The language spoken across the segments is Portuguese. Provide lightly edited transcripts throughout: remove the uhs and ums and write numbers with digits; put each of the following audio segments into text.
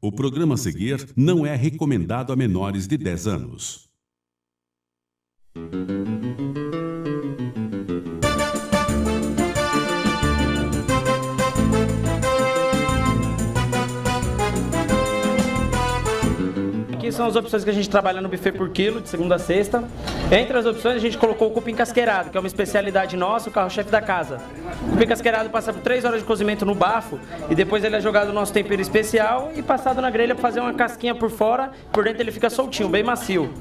O programa a seguir não é recomendado a menores de 10 anos. Aqui são as opções que a gente trabalha no buffet por quilo, de segunda a sexta. Entre as opções, a gente colocou o cupim casqueirado, que é uma especialidade nossa, o carro-chefe da casa. O cupim casqueirado passa por 3 horas de cozimento no bafo e depois ele é jogado no nosso tempero especial e passado na grelha para fazer uma casquinha por fora, por dentro ele fica soltinho, bem macio.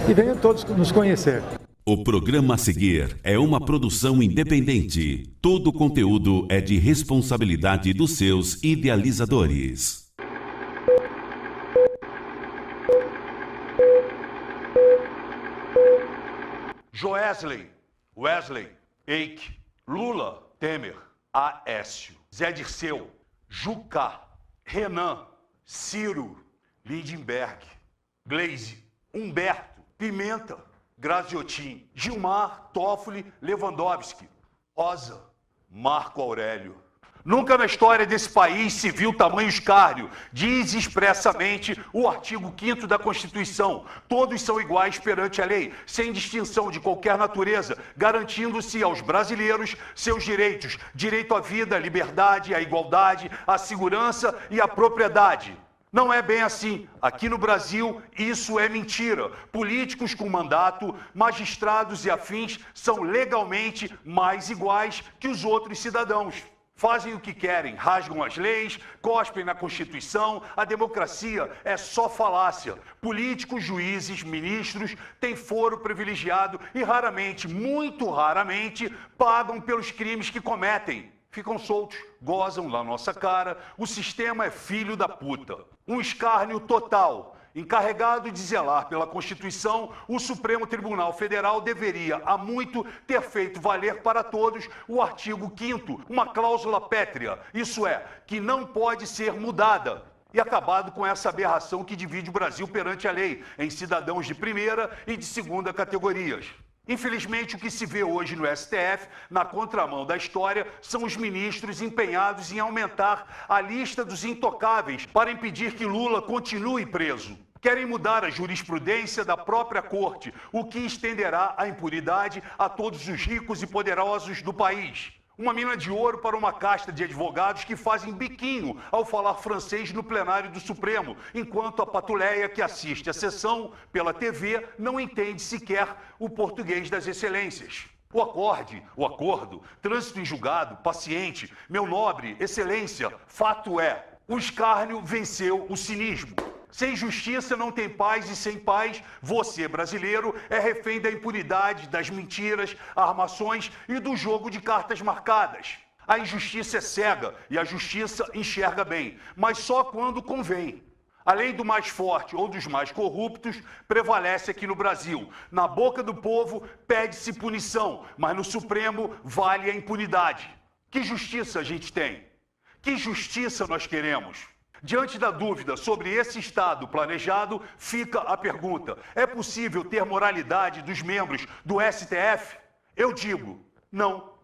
E venham todos nos conhecer. O programa a seguir é uma produção independente. Todo o conteúdo é de responsabilidade dos seus idealizadores. Joesley, Wesley, Eike, Lula, Temer, Aécio, Zé Dirceu, Jucá, Renan, Ciro, Lindenberg, Gleisi, Humberto, Pimenta, Graziotin, Gilmar, Toffoli, Lewandowski, Rosa, Marco Aurélio. Nunca na história desse país se viu tamanho escárnio. Diz expressamente o artigo 5º da Constituição. Todos são iguais perante a lei, sem distinção de qualquer natureza, garantindo-se aos brasileiros seus direitos. Direito à vida, à liberdade, à igualdade, à segurança e à propriedade. Não é bem assim. Aqui no Brasil, isso é mentira. Políticos com mandato, magistrados e afins são legalmente mais iguais que os outros cidadãos. Fazem o que querem, rasgam as leis, cospem na Constituição, a democracia é só falácia. Políticos, juízes, ministros têm foro privilegiado e raramente, muito raramente, pagam pelos crimes que cometem. Ficam soltos, gozam na nossa cara, o sistema é filho da puta. Um escárnio total. Encarregado de zelar pela Constituição, o Supremo Tribunal Federal deveria, há muito, ter feito valer para todos o artigo 5º, uma cláusula pétrea, isso é, que não pode ser mudada, e acabado com essa aberração que divide o Brasil perante a lei, em cidadãos de primeira e de segunda categorias. Infelizmente, o que se vê hoje no STF, na contramão da história, são os ministros empenhados em aumentar a lista dos intocáveis para impedir que Lula continue preso. Querem mudar a jurisprudência da própria corte, o que estenderá a impunidade a todos os ricos e poderosos do país. Uma mina de ouro para uma casta de advogados que fazem biquinho ao falar francês no plenário do Supremo, enquanto a patuleia que assiste a sessão pela TV não entende sequer o português das excelências. O acordo, trânsito em julgado, paciente, meu nobre, excelência, fato é, o escárnio venceu o cinismo. Sem justiça não tem paz e sem paz, você, brasileiro, é refém da impunidade, das mentiras, armações e do jogo de cartas marcadas. A injustiça é cega e a justiça enxerga bem, mas só quando convém. A lei do mais forte ou dos mais corruptos prevalece aqui no Brasil. Na boca do povo pede-se punição, mas no Supremo vale a impunidade. Que justiça a gente tem? Que justiça nós queremos? Diante da dúvida sobre esse Estado planejado, fica a pergunta: é possível ter moralidade dos membros do STF? Eu digo, não.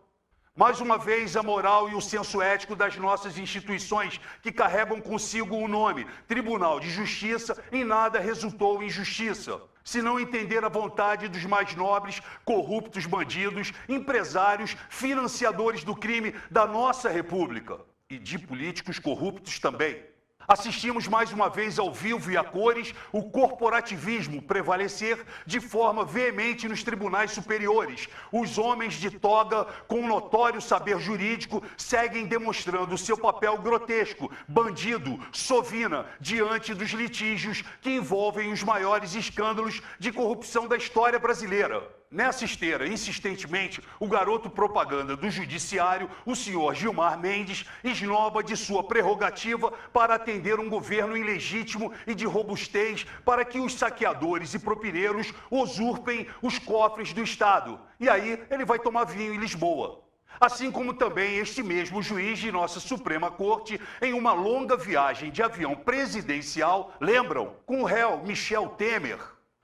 Mais uma vez, a moral e o senso ético das nossas instituições, que carregam consigo o nome Tribunal de Justiça, em nada resultou em justiça. Se não entender a vontade dos mais nobres, corruptos bandidos, empresários, financiadores do crime da nossa República. E de políticos corruptos também. Assistimos mais uma vez ao vivo e a cores o corporativismo prevalecer de forma veemente nos tribunais superiores. Os homens de toga, com notório saber jurídico, seguem demonstrando seu papel grotesco, bandido, sovina, diante dos litígios que envolvem os maiores escândalos de corrupção da história brasileira. Nessa esteira, insistentemente, o garoto propaganda do judiciário, o senhor Gilmar Mendes, esnoba de sua prerrogativa para atender um governo ilegítimo e de robustez para que os saqueadores e propineiros usurpem os cofres do Estado. E aí ele vai tomar vinho em Lisboa. Assim como também este mesmo juiz de nossa Suprema Corte, em uma longa viagem de avião presidencial, lembram? Com o réu Michel Temer.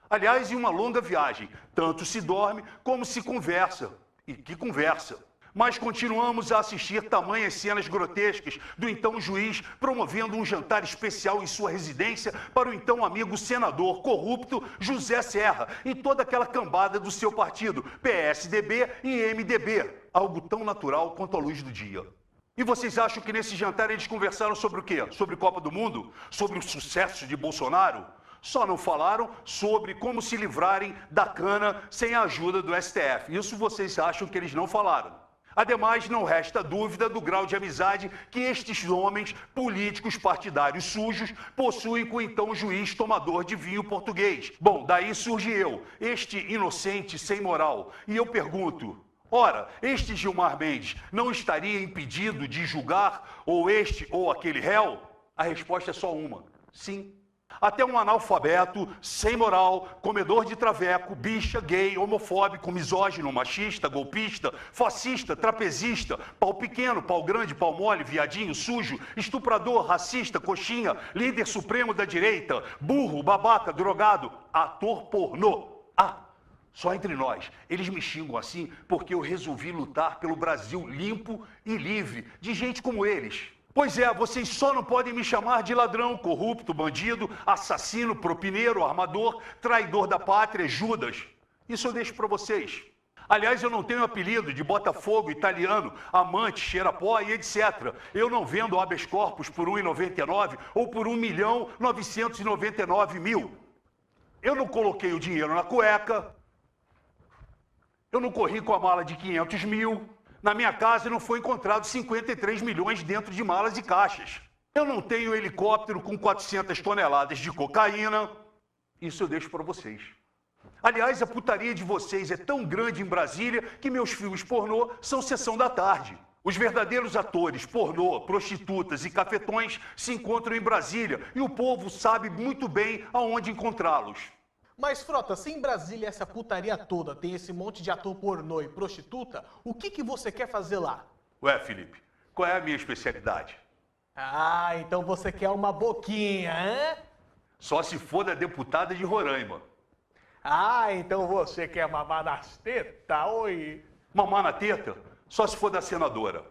Aliás, em uma longa viagem, tanto se dorme como se conversa. E que conversa! Mas continuamos a assistir tamanhas cenas grotescas do então juiz promovendo um jantar especial em sua residência para o então amigo senador corrupto José Serra e toda aquela cambada do seu partido, PSDB e MDB, algo tão natural quanto a luz do dia. E vocês acham que nesse jantar eles conversaram sobre o quê? Sobre Copa do Mundo? Sobre o sucesso de Bolsonaro? Só não falaram sobre como se livrarem da cana sem a ajuda do STF. Isso vocês acham que eles não falaram. Ademais, não resta dúvida do grau de amizade que estes homens políticos partidários sujos possuem com o então juiz tomador de vinho português. Bom, daí surge eu, este inocente sem moral. E eu pergunto, ora, este Gilmar Mendes não estaria impedido de julgar ou este ou aquele réu? A resposta é só uma, sim. Até um analfabeto, sem moral, comedor de traveco, bicha, gay, homofóbico, misógino, machista, golpista, fascista, trapezista, pau pequeno, pau grande, pau mole, viadinho, sujo, estuprador, racista, coxinha, líder supremo da direita, burro, babaca, drogado, ator pornô. Só entre nós, eles me xingam assim porque eu resolvi lutar pelo Brasil limpo e livre de gente como eles. Pois é, vocês só não podem me chamar de ladrão, corrupto, bandido, assassino, propineiro, armador, traidor da pátria, Judas. Isso eu deixo para vocês. Aliás, eu não tenho apelido de Botafogo, italiano, amante, cheira-pó e etc. Eu não vendo habeas corpus por R$ 1,99 ou por 1.999.000. Eu não coloquei o dinheiro na cueca. Eu não corri com a mala de 500 mil. Na minha casa não foi encontrado 53 milhões dentro de malas e caixas. Eu não tenho helicóptero com 400 toneladas de cocaína. Isso eu deixo para vocês. Aliás, a putaria de vocês é tão grande em Brasília que meus filmes pornô são sessão da tarde. Os verdadeiros atores, pornô, prostitutas e cafetões se encontram em Brasília e o povo sabe muito bem aonde encontrá-los. Mas, Frota, se em Brasília essa putaria toda tem esse monte de ator pornô e prostituta, o que você quer fazer lá? Ué, Felipe, qual é a minha especialidade? Então você quer uma boquinha, hein? Só se for da deputada de Roraima. Então você quer mamar nas tetas, oi? Mamar na teta? Só se for da senadora.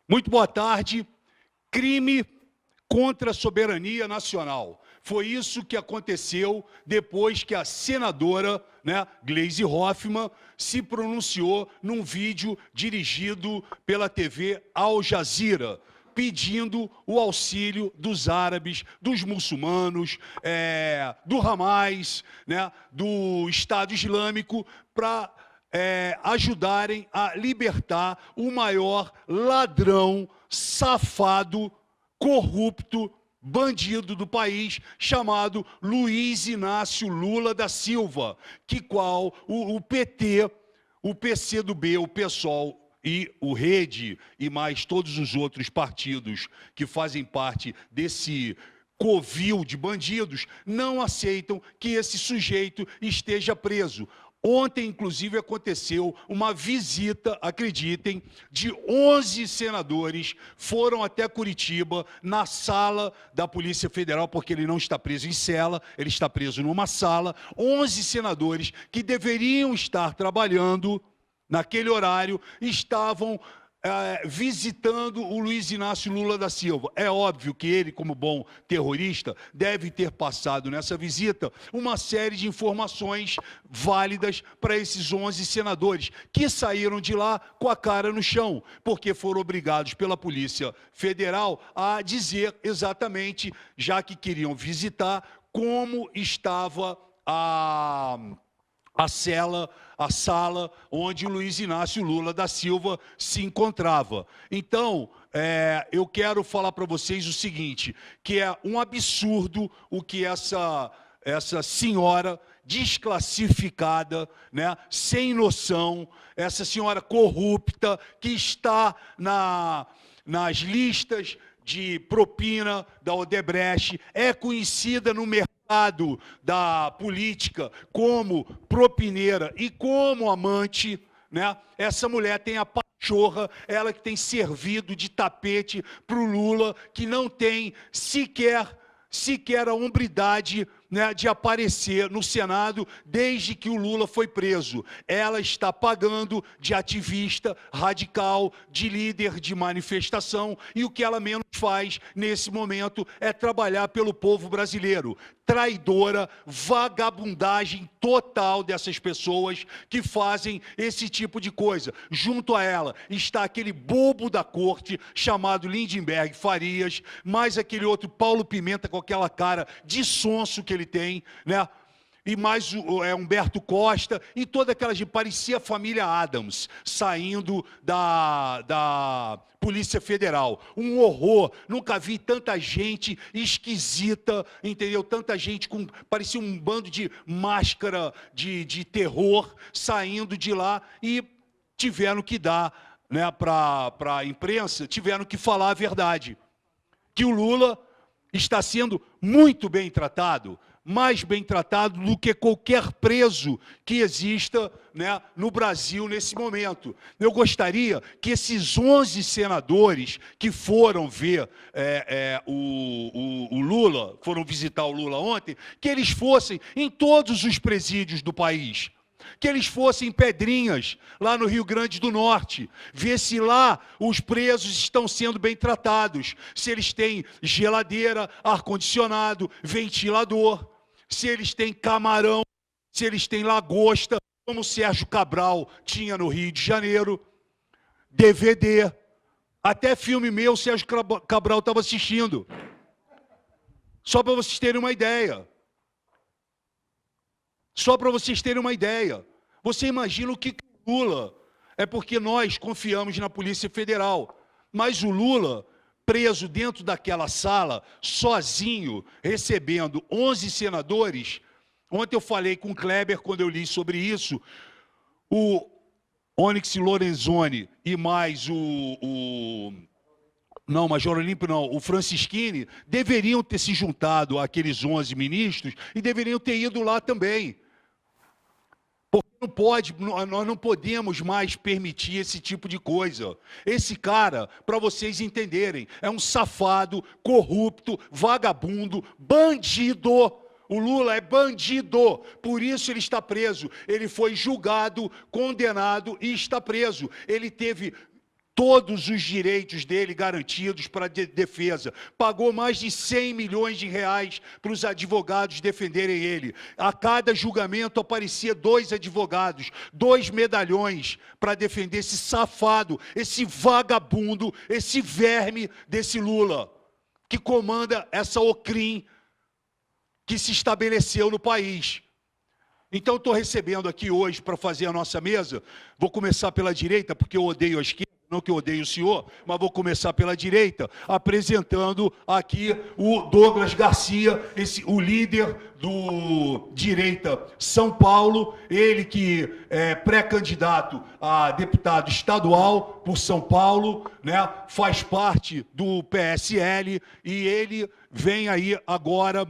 Muito boa tarde. Crime contra a soberania nacional. Foi isso que aconteceu depois que a senadora, Gleisi Hoffmann, se pronunciou num vídeo dirigido pela TV Al Jazeera, pedindo o auxílio dos árabes, dos muçulmanos, do Hamas, do Estado Islâmico, para ajudarem a libertar o maior ladrão, safado, corrupto, bandido do país, chamado Luiz Inácio Lula da Silva, o PT, o PCdoB, o PSOL e o Rede e mais todos os outros partidos que fazem parte desse covil de bandidos não aceitam que esse sujeito esteja preso. Ontem, inclusive, aconteceu uma visita, acreditem, de 11 senadores, foram até Curitiba, na sala da Polícia Federal, porque ele não está preso em cela, ele está preso numa sala. 11 senadores que deveriam estar trabalhando naquele horário, estavam visitando o Luiz Inácio Lula da Silva. É óbvio que ele, como bom terrorista, deve ter passado nessa visita uma série de informações válidas para esses 11 senadores, que saíram de lá com a cara no chão, porque foram obrigados pela Polícia Federal a dizer exatamente, já que queriam visitar, como estava a sala onde o Luiz Inácio Lula da Silva se encontrava. Então, eu quero falar para vocês o seguinte, que é um absurdo o que essa senhora desclassificada, sem noção, essa senhora corrupta que está nas listas de propina da Odebrecht, é conhecida no mercado da política como propineira e como amante, né? Essa mulher tem a pachorra, ela que tem servido de tapete para o Lula, que não tem sequer a hombridade, né, de aparecer no Senado desde que o Lula foi preso. Ela está pagando de ativista radical, de líder de manifestação, e o que ela menos faz nesse momento é trabalhar pelo povo brasileiro. Traidora, vagabundagem total dessas pessoas que fazem esse tipo de coisa. Junto a ela está aquele bobo da corte chamado Lindenberg Farias, mais aquele outro Paulo Pimenta com aquela cara de sonso que ele tem, né? E mais Humberto Costa, e toda aquela gente, parecia a família Adams, saindo da Polícia Federal. Um horror, nunca vi tanta gente esquisita, entendeu? Tanta gente com, parecia um bando de máscara de terror, saindo de lá, e tiveram que dar, né, para a imprensa, tiveram que falar a verdade. Que o Lula está sendo muito bem tratado, mais bem tratado do que qualquer preso que exista, né, no Brasil nesse momento. Eu gostaria que esses 11 senadores que foram ver o Lula, foram visitar o Lula ontem, que eles fossem em todos os presídios do país. Que eles fossem em Pedrinhas, lá no Rio Grande do Norte, ver se lá os presos estão sendo bem tratados, se eles têm geladeira, ar-condicionado, ventilador, se eles têm camarão, se eles têm lagosta, como o Sérgio Cabral tinha no Rio de Janeiro, DVD, até filme meu o Sérgio Cabral estava assistindo. Só para vocês terem uma ideia. Só para vocês terem uma ideia. Você imagina o que o Lula... É porque nós confiamos na Polícia Federal. Mas o Lula, preso dentro daquela sala, sozinho, recebendo 11 senadores... Ontem eu falei com o Kleber, quando eu li sobre isso, o Onyx Lorenzoni e mais Não, Major Olímpio não, o Francisquini, deveriam ter se juntado àqueles 11 ministros e deveriam ter ido lá também. Porque nós não podemos mais permitir esse tipo de coisa. Esse cara, para vocês entenderem, é um safado, corrupto, vagabundo, bandido. O Lula é bandido, por isso ele está preso. Ele foi julgado, condenado e está preso. Ele teve todos os direitos dele garantidos para a defesa. Pagou mais de 100 milhões de reais para os advogados defenderem ele. A cada julgamento aparecia 2 advogados, 2 medalhões para defender esse safado, esse vagabundo, esse verme desse Lula, que comanda essa OCRIM que se estabeleceu no país. Então, estou recebendo aqui hoje para fazer a nossa mesa, vou começar pela direita, porque eu odeio a esquerda, não que eu odeio o senhor, mas vou começar pela direita, apresentando aqui o Douglas Garcia, o líder do Direita São Paulo, ele que é pré-candidato a deputado estadual por São Paulo, né, faz parte do PSL e ele vem aí agora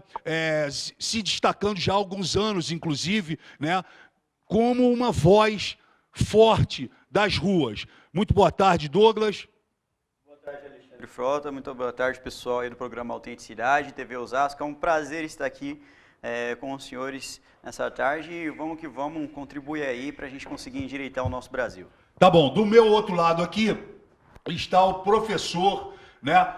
se destacando já há alguns anos, inclusive, né, como uma voz forte das ruas. Muito boa tarde, Douglas. Boa tarde, Alexandre Frota. Muito boa tarde, pessoal aí do programa Autenticidade, TV Osasco. É um prazer estar aqui com os senhores nessa tarde e vamos que vamos contribuir aí para a gente conseguir endireitar o nosso Brasil. Tá bom. Do meu outro lado aqui está o professor, né,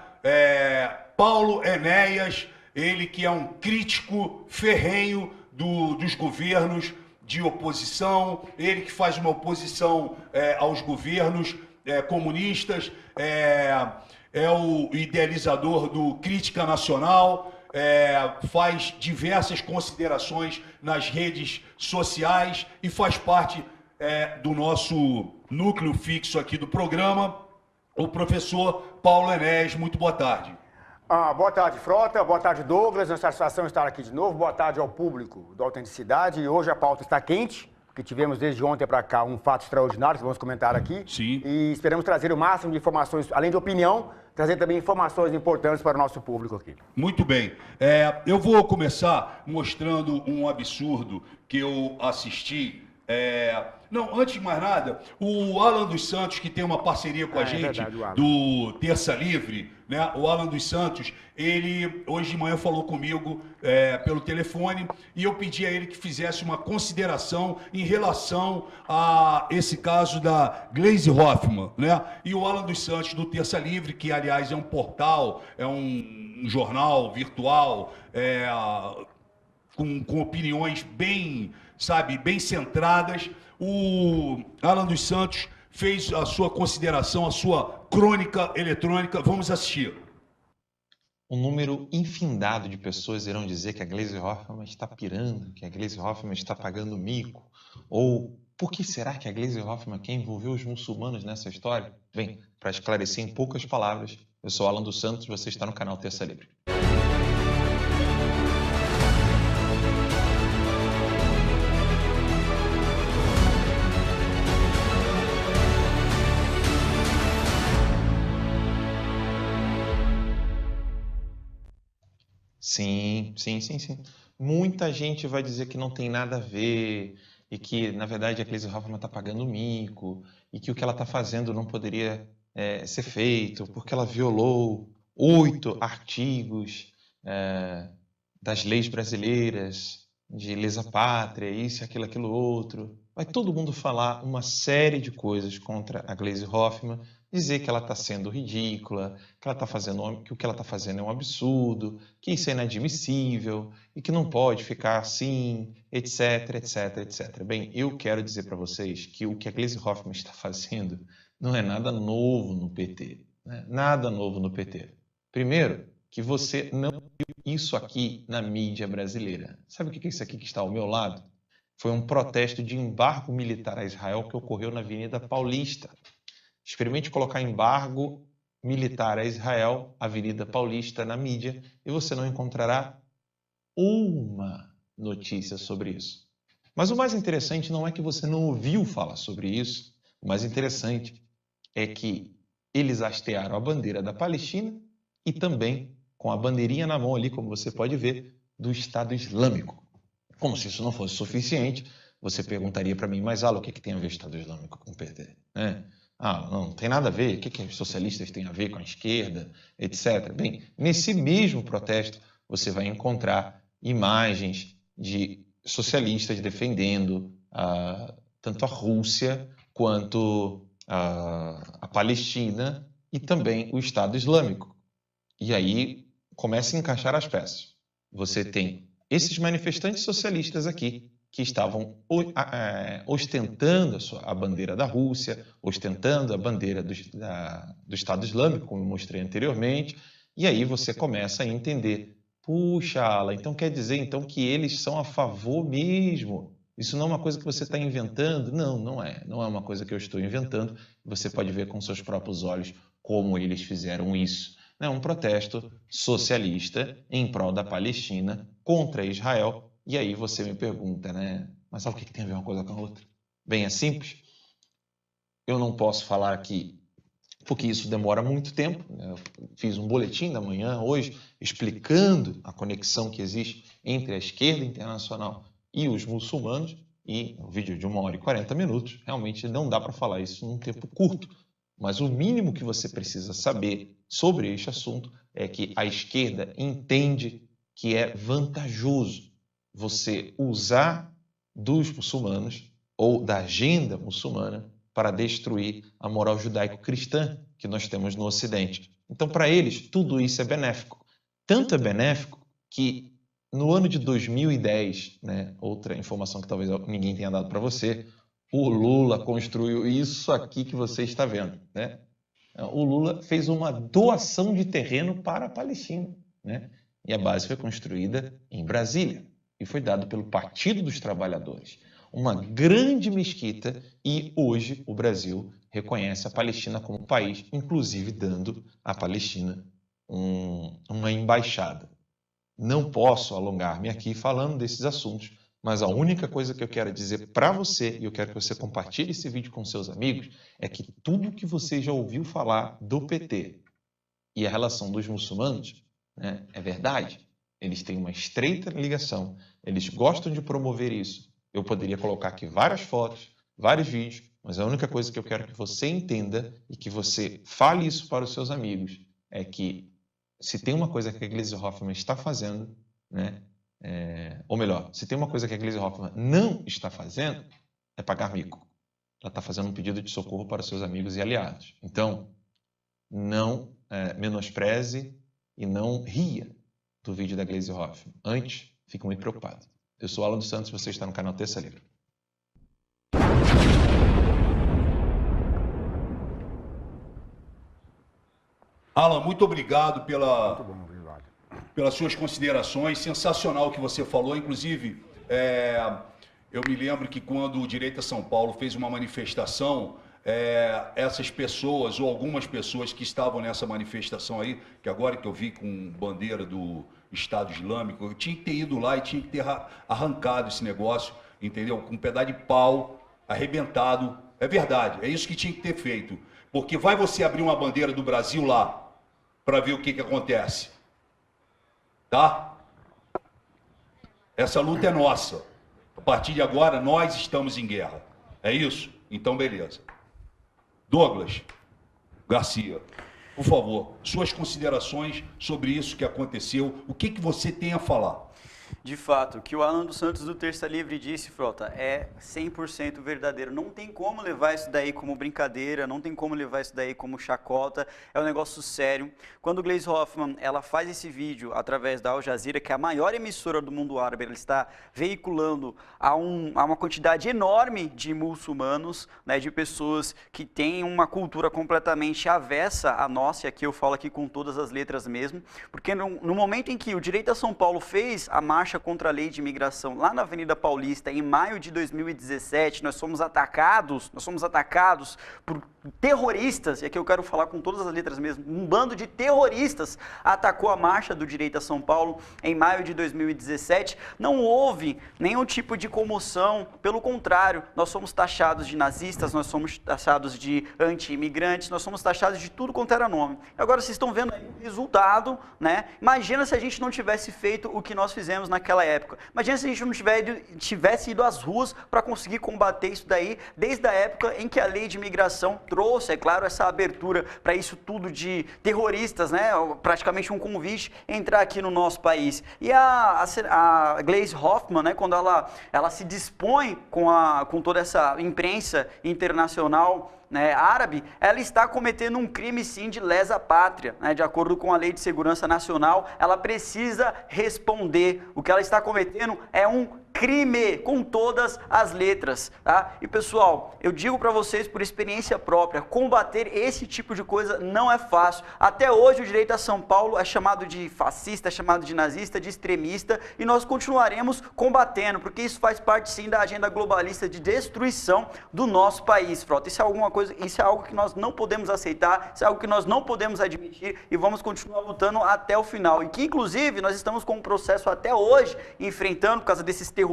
Paulo Enéas, ele que é um crítico ferrenho dos governos de oposição, ele que faz uma oposição aos governos comunistas, é o idealizador do Crítica Nacional, faz diversas considerações nas redes sociais e faz parte do nosso núcleo fixo aqui do programa, o professor Paulo Enéas. Muito boa tarde. Boa tarde, Frota. Boa tarde, Douglas. É uma satisfação estar aqui de novo. Boa tarde ao público do Autenticidade. E hoje a pauta está quente, que tivemos desde ontem para cá um fato extraordinário que vamos comentar aqui. Sim. E esperamos trazer o máximo de informações, além de opinião, trazer também informações importantes para o nosso público aqui. Muito bem. Eu vou começar mostrando um absurdo que eu assisti. Não, antes de mais nada, o Alan dos Santos, que tem uma parceria com a gente, verdade, o Alan. do Terça Livre, né? O Alan dos Santos, ele hoje de manhã falou comigo pelo telefone e eu pedi a ele que fizesse uma consideração em relação a esse caso da Gleisi Hoffmann, né? E o Alan dos Santos, do Terça Livre, que aliás é um portal, é um jornal virtual, com opiniões bem centradas. O Alan dos Santos fez a sua consideração, a sua crônica eletrônica. Vamos assistir. Um número infindado de pessoas irão dizer que a Gleisi Hoffmann está pirando, que a Gleisi Hoffmann está pagando mico. Ou por que será que a Gleisi Hoffmann quer envolver os muçulmanos nessa história? Bem, para esclarecer em poucas palavras, eu sou Alan dos Santos, você está no canal Terça Livre. Sim. Muita gente vai dizer que não tem nada a ver e que, na verdade, a Gleisi Hoffmann está pagando mico e que o que ela está fazendo não poderia ser feito porque ela violou 8 artigos das leis brasileiras, de lesa pátria, isso, aquilo, outro. Vai todo mundo falar uma série de coisas contra a Gleisi Hoffmann, dizer que ela está sendo ridícula, que o que ela está fazendo é um absurdo, que isso é inadmissível e que não pode ficar assim, etc. Bem, eu quero dizer para vocês que o que a Gleisi Hoffmann está fazendo não é nada novo no PT. Né? Nada novo no PT. Primeiro, que você não viu isso aqui na mídia brasileira. Sabe o que é isso aqui que está ao meu lado? Foi um protesto de embargo militar a Israel que ocorreu na Avenida Paulista. Experimente colocar embargo militar a Israel, Avenida Paulista, na mídia, e você não encontrará uma notícia sobre isso. Mas o mais interessante não é que você não ouviu falar sobre isso, o mais interessante é que eles hastearam a bandeira da Palestina e também com a bandeirinha na mão ali, como você pode ver, do Estado Islâmico. Como se isso não fosse suficiente, você perguntaria para mim, mas Alan, o que tem a ver o Estado Islâmico com o PT? Não tem nada a ver, o que os socialistas têm a ver com a esquerda, etc. Bem, nesse mesmo protesto, você vai encontrar imagens de socialistas defendendo tanto a Rússia quanto a Palestina e também o Estado Islâmico. E aí começa a encaixar as peças. Você tem esses manifestantes socialistas aqui, que estavam ostentando a bandeira da Rússia, ostentando a bandeira do Estado Islâmico, como eu mostrei anteriormente, e aí você começa a entender, puxa, Alan, então quer dizer então que eles são a favor mesmo? Isso não é uma coisa que você está inventando? Não é uma coisa que eu estou inventando, você pode ver com seus próprios olhos como eles fizeram isso. É um protesto socialista em prol da Palestina contra Israel. E aí você me pergunta, né? Mas sabe o que tem a ver uma coisa com a outra? Bem, é simples. Eu não posso falar aqui, porque isso demora muito tempo. Eu fiz um boletim da manhã hoje explicando a conexão que existe entre a esquerda internacional e os muçulmanos. E um vídeo de 1h40, realmente não dá para falar isso num tempo curto. Mas o mínimo que você precisa saber sobre este assunto é que a esquerda entende que é vantajoso você usar dos muçulmanos ou da agenda muçulmana para destruir a moral judaico-cristã que nós temos no Ocidente. Então, para eles, tudo isso é benéfico. Tanto é benéfico que no ano de 2010, né, outra informação que talvez ninguém tenha dado para você, o Lula construiu isso aqui que você está vendo, né? O Lula fez uma doação de terreno para a Palestina, né? E a base foi construída em Brasília e foi dado pelo Partido dos Trabalhadores. Uma grande mesquita, e hoje o Brasil reconhece a Palestina como país, inclusive dando à Palestina uma embaixada. Não posso alongar-me aqui falando desses assuntos, Mas a única coisa que eu quero dizer para você, e eu quero que você compartilhe esse vídeo com seus amigos, é que tudo que você já ouviu falar do PT e a relação dos muçulmanos, né, é verdade. Eles têm uma estreita ligação, eles gostam de promover isso. Eu poderia colocar aqui várias fotos, vários vídeos, mas a única coisa que eu quero que você entenda e que você fale isso para os seus amigos é que se tem uma coisa que a Gleisi Hoffmann está fazendo, né, ou melhor, se tem uma coisa que a Gleisi Hoffmann não está fazendo, é pagar mico. Ela está fazendo um pedido de socorro para os seus amigos e aliados. Então, não menospreze e não ria do vídeo da Gleisi Hoffmann. Antes, fique muito preocupado. Eu sou Alan dos Santos, você está no canal Terça Livre. Alan, muito obrigado pelas suas considerações. Sensacional o que você falou. Inclusive, eu me lembro que quando o Direita São Paulo fez uma manifestação, essas pessoas, ou algumas pessoas que estavam nessa manifestação aí, que agora que eu vi com bandeira do Estado Islâmico, eu tinha que ter ido lá e tinha que ter arrancado esse negócio, entendeu? Com um pedaço de pau, arrebentado. É verdade, é isso que tinha que ter feito. Porque vai você abrir uma bandeira do Brasil lá, para ver o que acontece. Tá? Essa luta é nossa. A partir de agora, nós estamos em guerra. É isso? Então, beleza. Douglas Garcia, por favor, suas considerações sobre isso que aconteceu, o que você tem a falar? De fato, o que o Alan dos Santos do Terça Livre disse, Frota, é 100% verdadeiro. Não tem como levar isso daí como brincadeira, não tem como levar isso daí como chacota, é um negócio sério. Quando Gleisi Hoffmann, ela faz esse vídeo através da Al Jazeera, que é a maior emissora do mundo árabe, ela está veiculando a uma quantidade enorme de muçulmanos, né, de pessoas que têm uma cultura completamente avessa à nossa, e aqui eu falo aqui com todas as letras mesmo, porque no momento em que o Direita São Paulo fez a marcha contra a lei de imigração lá na Avenida Paulista, em maio de 2017, nós fomos atacados por terroristas, e aqui eu quero falar com todas as letras mesmo, um bando de terroristas atacou a marcha do Direita São Paulo em maio de 2017, não houve nenhum tipo de comoção, pelo contrário, nós somos taxados de nazistas, nós somos taxados de anti-imigrantes, nós somos taxados de tudo quanto era nome. Agora vocês estão vendo aí o resultado, né? Imagina se a gente não tivesse feito o que nós fizemos naquela época. Imagina se a gente não tivesse ido às ruas para conseguir combater isso daí, desde a época em que a lei de imigração trouxe, é claro, essa abertura para isso tudo de terroristas, né? Praticamente um convite entrar aqui no nosso país. E a Gleisi Hoffmann, né? Quando ela se dispõe com toda essa imprensa internacional, né, árabe, ela está cometendo um crime sim de lesa pátria, né, de acordo com a Lei de Segurança Nacional, ela precisa responder. O que ela está cometendo é um crime com todas as letras, tá? E pessoal, eu digo para vocês por experiência própria, combater esse tipo de coisa não é fácil. Até hoje o Direita São Paulo é chamado de fascista, é chamado de nazista, de extremista, e nós continuaremos combatendo, porque isso faz parte sim da agenda globalista de destruição do nosso país, Frota. Isso é algo que nós não podemos aceitar, isso é algo que nós não podemos admitir e vamos continuar lutando até o final. E que inclusive nós estamos com um processo até hoje enfrentando por causa desses terroristas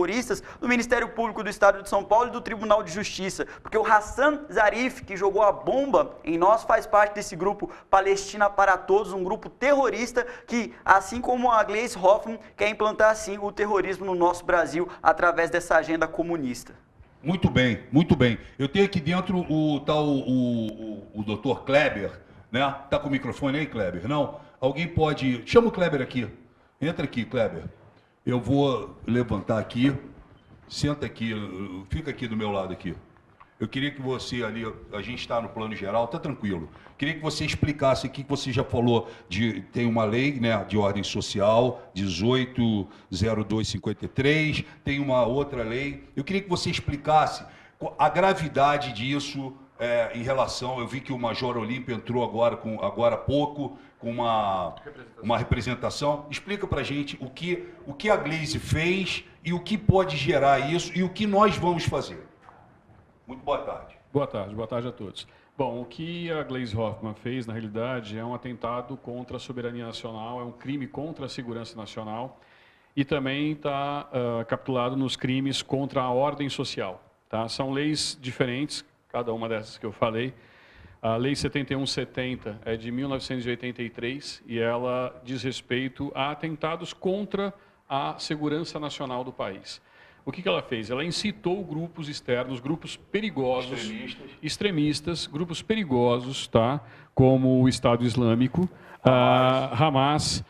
do Ministério Público do Estado de São Paulo e do Tribunal de Justiça, porque o Hassan Zarif, que jogou a bomba em nós, faz parte desse grupo Palestina para Todos, um grupo terrorista que, assim como a Gleisi Hoffmann, quer implantar assim o terrorismo no nosso Brasil através dessa agenda comunista. Muito bem, muito bem. Eu tenho aqui dentro o Dr. Kleber, né? Tá com o microfone aí, Kleber? Não? Alguém pode... Chama o Kleber aqui. Entra aqui, Kleber. Eu vou levantar aqui. Senta aqui, fica aqui do meu lado aqui. Eu queria que você ali, a gente está no plano geral, tá tranquilo. Queria que você explicasse aqui, que você já falou tem uma lei, né, de ordem social, 18.0253, tem uma outra lei. Eu queria que você explicasse a gravidade disso em relação, eu vi que o Major Olímpio entrou agora há pouco, com uma representação. Explica pra gente o que a Gleisi fez e o que pode gerar isso e o que nós vamos fazer. Muito boa tarde. Boa tarde a todos. Bom, o que a Gleisi Hoffmann fez, na realidade, é um atentado contra a soberania nacional, é um crime contra a segurança nacional. e também está capitulado nos crimes contra a ordem social. Tá? São leis diferentes, cada uma dessas que eu falei. A Lei 7170 é de 1983 e ela diz respeito a atentados contra a segurança nacional do país. O que ela fez? Ela incitou grupos externos, grupos perigosos, extremistas, grupos perigosos, tá? Como o Estado Islâmico, Hamas,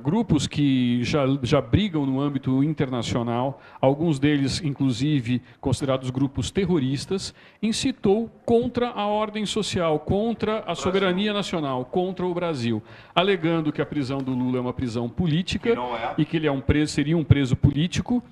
grupos que já brigam no âmbito internacional, alguns deles, inclusive, considerados grupos terroristas, incitou contra a ordem social, contra a soberania nacional, contra o Brasil, alegando que a prisão do Lula é uma prisão política e que ele seria um preso político,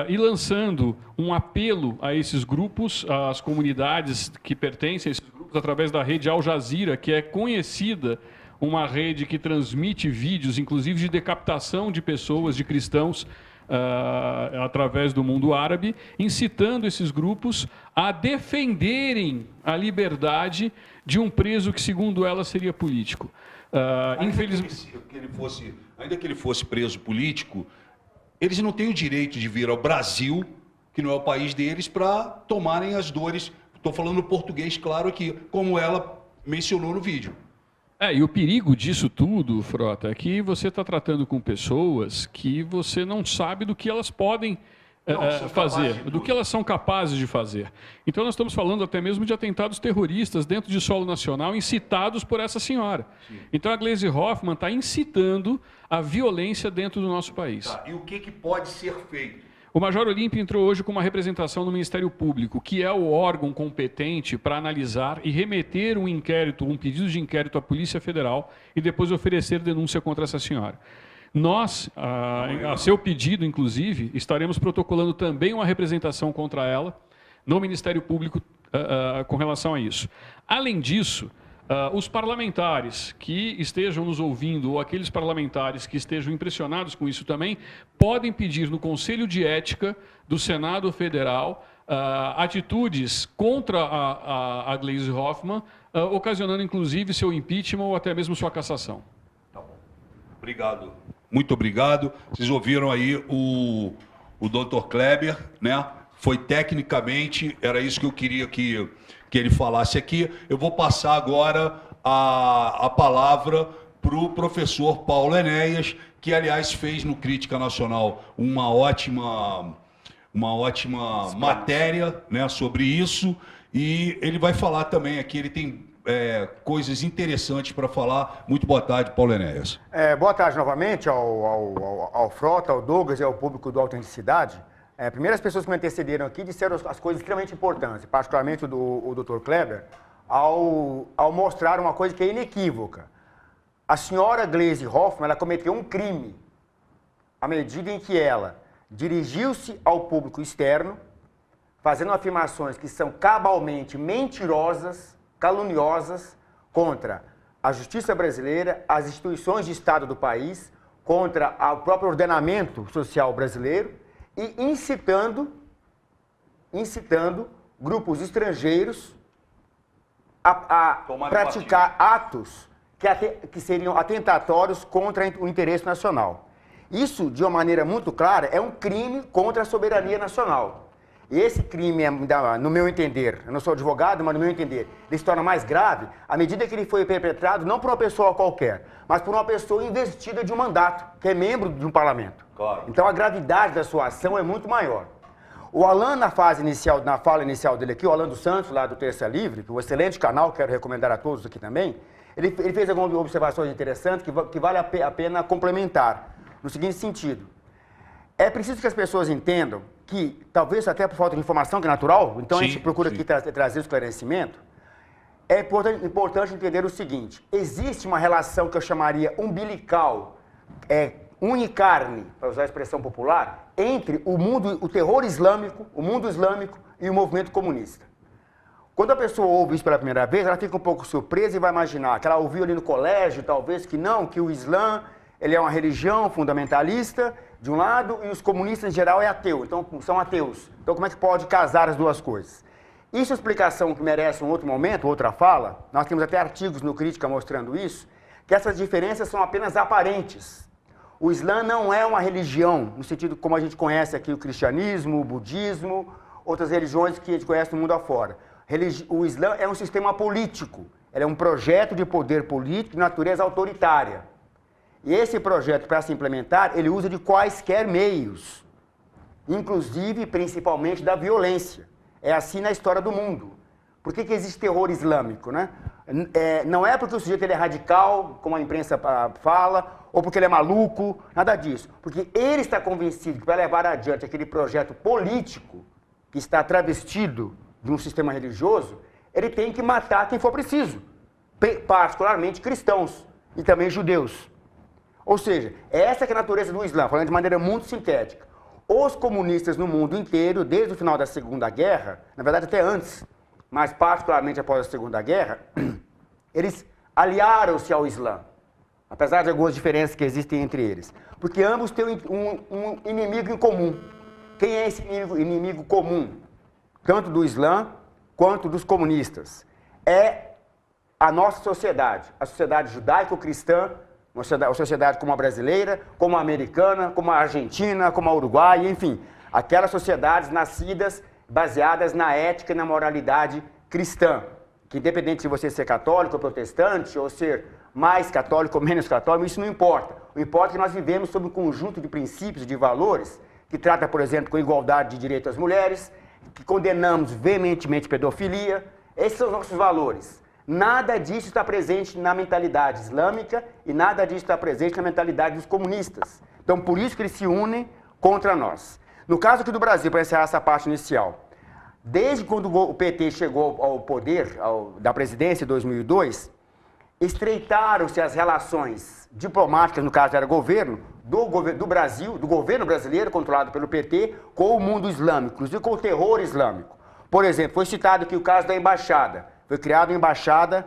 e lançando um apelo a esses grupos, às comunidades que pertencem a esses grupos, através da rede Al Jazeera, que é conhecida, uma rede que transmite vídeos, inclusive de decapitação de pessoas, de cristãos, através do mundo árabe, incitando esses grupos a defenderem a liberdade de um preso que, segundo ela, seria político. Infelizmente, ainda que ele fosse preso político, eles não têm o direito de vir ao Brasil, que não é o país deles, para tomarem as dores. Estou falando português, claro, aqui, como ela mencionou no vídeo. E o perigo disso tudo, Frota, é que você está tratando com pessoas que você não sabe do que elas podem fazer, do que elas são capazes de fazer. Então nós estamos falando até mesmo de atentados terroristas dentro de solo nacional, incitados por essa senhora. Sim. Então a Gleisi Hoffmann está incitando a violência dentro do nosso país. Tá. E o que pode ser feito? O Major Olímpio entrou hoje com uma representação no Ministério Público, que é o órgão competente para analisar e remeter um inquérito, um pedido de inquérito à Polícia Federal e depois oferecer denúncia contra essa senhora. Nós, a seu pedido, inclusive, estaremos protocolando também uma representação contra ela no Ministério Público com relação a isso. Além disso, os parlamentares que estejam nos ouvindo ou aqueles parlamentares que estejam impressionados com isso também podem pedir no Conselho de Ética do Senado Federal atitudes contra a Gleisi Hoffmann, ocasionando inclusive seu impeachment ou até mesmo sua cassação. Tá bom. Obrigado. Muito obrigado. Vocês ouviram aí o Dr. Kleber, né? Foi tecnicamente, era isso que eu queria que ele falasse aqui. Eu vou passar agora a palavra para o professor Paulo Enéas, que, aliás, fez no Crítica Nacional uma ótima matéria, né, sobre isso, e ele vai falar também aqui, ele tem coisas interessantes para falar. Muito boa tarde, Paulo Enéas. Boa tarde novamente ao Frota, ao Douglas e ao público do Autenticidade. Primeiro, as pessoas que me antecederam aqui disseram as coisas extremamente importantes, particularmente o Dr. Kleber, ao mostrar uma coisa que é inequívoca. A senhora Gleisi Hoffmann, ela cometeu um crime à medida em que ela dirigiu-se ao público externo, fazendo afirmações que são cabalmente mentirosas, caluniosas, contra a justiça brasileira, as instituições de Estado do país, contra o próprio ordenamento social brasileiro, e incitando grupos estrangeiros a praticar atos que seriam atentatórios contra o interesse nacional. Isso, de uma maneira muito clara, é um crime contra a soberania nacional. E esse crime, no meu entender, eu não sou advogado, mas no meu entender, ele se torna mais grave à medida que ele foi perpetrado não por uma pessoa qualquer, mas por uma pessoa investida de um mandato, que é membro de um parlamento. Claro. Então a gravidade da sua ação é muito maior. O Alan, na fala inicial dele aqui, o Alan dos Santos, lá do Terça Livre, que é um excelente canal, quero recomendar a todos aqui também, ele fez algumas observações interessantes que vale a pena complementar, no seguinte sentido. É preciso que as pessoas entendam que, talvez até por falta de informação, que é natural, então a gente procura aqui trazer esclarecimento, é importante entender o seguinte: existe uma relação que eu chamaria umbilical, unicarne, para usar a expressão popular, entre o terror islâmico, o mundo islâmico e o movimento comunista. Quando a pessoa ouve isso pela primeira vez, ela fica um pouco surpresa e vai imaginar que ela ouviu ali no colégio, talvez, que o Islã ele é uma religião fundamentalista, de um lado, e os comunistas, em geral, é ateu, então são ateus. Então, como é que pode casar as duas coisas? Isso é uma explicação que merece um outro momento, outra fala. Nós temos até artigos no Crítica mostrando isso, que essas diferenças são apenas aparentes. O Islã não é uma religião, no sentido como a gente conhece aqui o cristianismo, o budismo, outras religiões que a gente conhece no mundo afora. O Islã é um sistema político, ele é um projeto de poder político de natureza autoritária. E esse projeto, para se implementar, ele usa de quaisquer meios, inclusive, principalmente, da violência. É assim na história do mundo. Por que existe terror islâmico, né? Não é porque o sujeito ele é radical, como a imprensa fala, ou porque ele é maluco, nada disso. Porque ele está convencido que vai levar adiante aquele projeto político que está travestido de um sistema religioso, ele tem que matar quem for preciso, particularmente cristãos e também judeus. Ou seja, essa que é a natureza do Islã, falando de maneira muito sintética. Os comunistas no mundo inteiro, desde o final da Segunda Guerra, na verdade até antes, mas particularmente após a Segunda Guerra, eles aliaram-se ao Islã, apesar de algumas diferenças que existem entre eles. Porque ambos têm um inimigo em comum. Quem é esse inimigo comum? Tanto do Islã quanto dos comunistas. É a nossa sociedade, a sociedade judaico-cristã, uma sociedade como a brasileira, como a americana, como a argentina, como a uruguaia, enfim, aquelas sociedades nascidas, baseadas na ética e na moralidade cristã, que independente de você ser católico ou protestante, ou ser mais católico ou menos católico, isso não importa. O importa é que nós vivemos sob um conjunto de princípios e de valores que trata, por exemplo, com igualdade de direito às mulheres, que condenamos veementemente pedofilia. Esses são os nossos valores. Nada disso está presente na mentalidade islâmica e nada disso está presente na mentalidade dos comunistas. Então, por isso que eles se unem contra nós. No caso aqui do Brasil, para encerrar essa parte inicial, desde quando o PT chegou ao poder, da presidência em 2002, estreitaram-se as relações diplomáticas, no caso era governo, do Brasil, do governo brasileiro, controlado pelo PT, com o mundo islâmico, inclusive com o terror islâmico. Por exemplo, foi citado aqui o caso da embaixada. Foi criada uma embaixada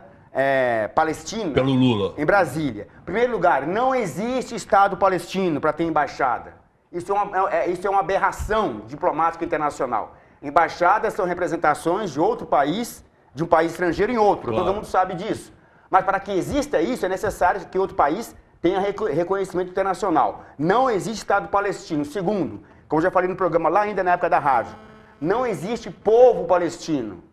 palestina pelo Lula em Brasília. Em primeiro lugar, não existe Estado palestino para ter embaixada. Isso é uma aberração diplomática internacional. Embaixadas são representações de outro país, de um país estrangeiro em outro. Claro. Todo mundo sabe disso. Mas para que exista isso, é necessário que outro país tenha reconhecimento internacional. Não existe Estado palestino. Segundo, como já falei no programa lá ainda na época da rádio, não existe povo palestino.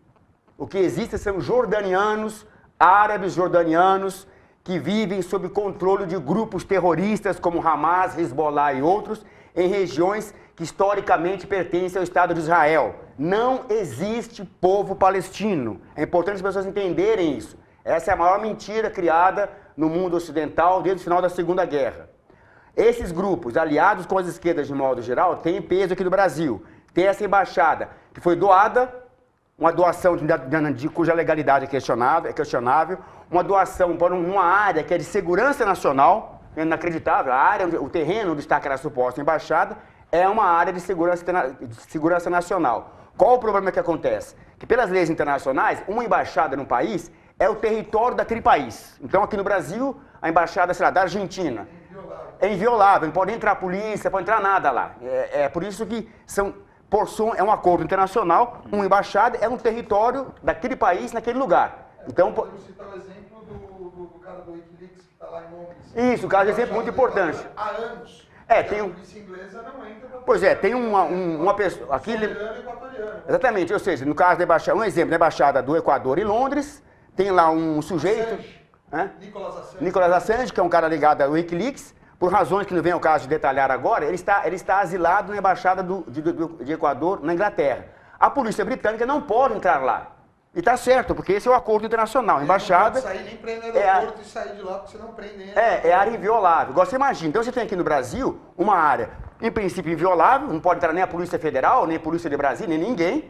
O que existe são jordanianos, árabes jordanianos, que vivem sob controle de grupos terroristas como Hamas, Hezbollah e outros, em regiões que historicamente pertencem ao Estado de Israel. Não existe povo palestino. É importante as pessoas entenderem isso. Essa é a maior mentira criada no mundo ocidental desde o final da Segunda Guerra. Esses grupos, aliados com as esquerdas de modo geral, têm peso aqui no Brasil. Tem essa embaixada que foi doada, uma doação cuja legalidade é questionável, uma doação para uma área que é de segurança nacional, inacreditável, a área, o terreno onde está aquela suposta embaixada, é uma área de segurança nacional. Qual o problema que acontece? Que pelas leis internacionais, uma embaixada no país é o território daquele país. Então aqui no Brasil, a embaixada, sei lá, da Argentina é inviolável, não pode entrar polícia, não pode entrar nada lá. É por isso que é um acordo internacional, uma embaixada é um território daquele país, naquele lugar. Então, podemos citar o exemplo do cara do Wikileaks que está lá em Londres. Isso, o caso de exemplo muito importante. Há anos. Tem a polícia inglesa não entra pra... Pois é, tem uma pessoa... Aqui, exatamente, ou seja, no caso da embaixada, um exemplo da embaixada do Equador em Londres, tem lá um sujeito... Nicolas Assange, que é um cara ligado ao Wikileaks, por razões que não vem ao caso de detalhar agora, ele está asilado na embaixada de Equador, na Inglaterra. A polícia britânica não pode entrar lá. E está certo, porque esse é o acordo internacional. A embaixada... Não pode sair nem prender no aeroporto e sair de lá, porque você não prende ele. É área inviolável. Agora você imagina, então você tem aqui no Brasil uma área, em princípio, inviolável, não pode entrar nem a Polícia Federal, nem a Polícia de Brasília, nem ninguém,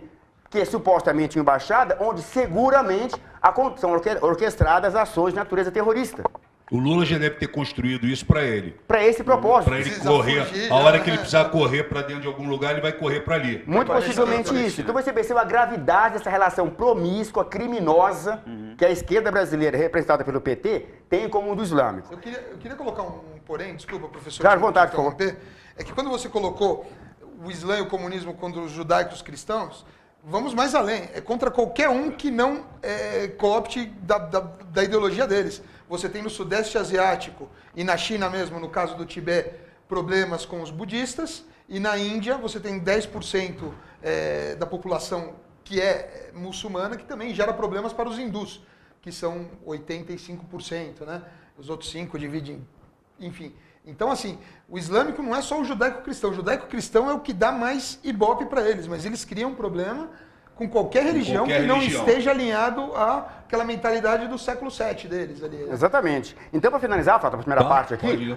que é supostamente uma embaixada, onde seguramente são orquestradas ações de natureza terrorista. O Lula já deve ter construído isso para ele. Para esse propósito. Para ele correr. A hora que ele precisar correr para dentro de algum lugar, ele vai correr para ali. Muito possivelmente isso. Então você percebe a gravidade dessa relação promíscua, criminosa, que a esquerda brasileira, representada pelo PT, tem com o mundo islâmico. Eu queria colocar um porém, desculpa, professor. Claro, vontade, por favor. É que quando você colocou o Islã e o comunismo contra os judaicos cristãos, vamos mais além. É contra qualquer um que não coopte da ideologia deles. Você tem no Sudeste Asiático e na China mesmo, no caso do Tibete, problemas com os budistas. E na Índia você tem 10% da população que é muçulmana, que também gera problemas para os hindus, que são 85%, né? Os outros 5% dividem, enfim. Então, assim, o islâmico não é só o judaico-cristão. O judaico-cristão é o que dá mais ibope para eles, mas eles criam um problema com qualquer religião que não esteja alinhado àquela mentalidade do século VII deles ali. Exatamente. Então, para finalizar, Frota, a primeira parte aqui,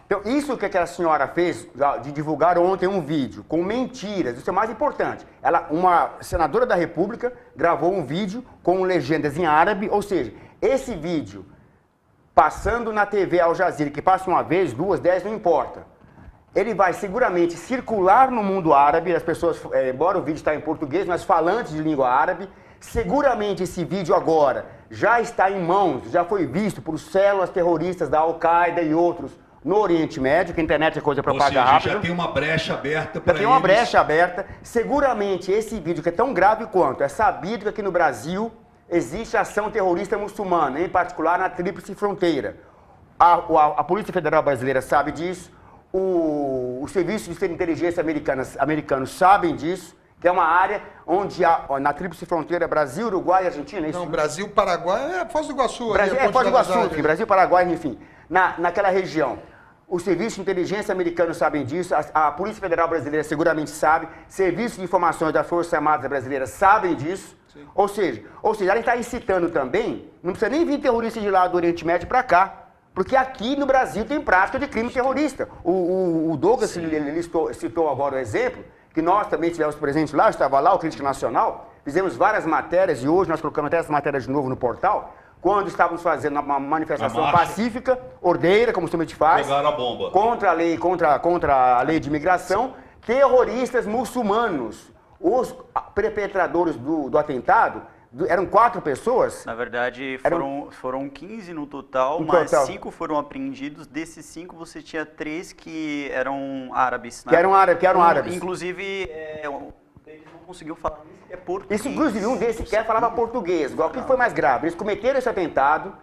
então, isso que aquela senhora fez, de divulgar ontem um vídeo com mentiras, isso é mais importante. Uma senadora da República gravou um vídeo com legendas em árabe, ou seja, esse vídeo passando na TV Al Jazeera, que passa uma vez, 2, 10, não importa. Ele vai seguramente circular no mundo árabe, as pessoas, embora o vídeo está em português, mas falantes de língua árabe, seguramente esse vídeo agora já está em mãos, já foi visto por células terroristas da Al-Qaeda e outros no Oriente Médio, que a internet é coisa para pagar rápido. Já tem uma brecha aberta para eles. Já tem uma brecha aberta. Seguramente esse vídeo, que é tão grave quanto, é sabido que aqui no Brasil existe ação terrorista muçulmana, em particular na Tríplice Fronteira. A Polícia Federal Brasileira sabe disso, os serviços de inteligência americanos sabem disso, que é uma área onde na Tríplice Fronteira Brasil, Uruguai e Argentina, é isso? Não, Brasil, Paraguai, é Foz do Iguaçu. Foz do Iguaçu, Brasil, Paraguai, enfim, naquela região. Os serviços de inteligência americanos sabem disso, a Polícia Federal Brasileira seguramente sabe, serviços de informações das Forças Armadas Brasileiras sabem disso. Sim. Ou seja, ela está incitando também, não precisa nem vir terrorista de lá do Oriente Médio para cá, porque aqui no Brasil tem prática de crime terrorista. O Douglas ele citou agora o exemplo, que nós também estivemos presentes lá, eu estava lá, o Crítica Nacional, fizemos várias matérias e hoje nós colocamos até essas matérias de novo no portal, quando estávamos fazendo uma manifestação pacífica, ordeira, como a gente faz, pegaram a bomba. Contra a lei de imigração, terroristas muçulmanos. Os perpetradores do atentado eram 4 pessoas? Na verdade, foram 15 no total, mas 5 foram apreendidos. Desses 5, você tinha 3 que eram árabes. Né? Que eram árabes. Inclusive, eles não conseguiu falar nem português. Isso, inclusive, um desses sequer falava português. O que foi mais grave? Eles cometeram esse atentado,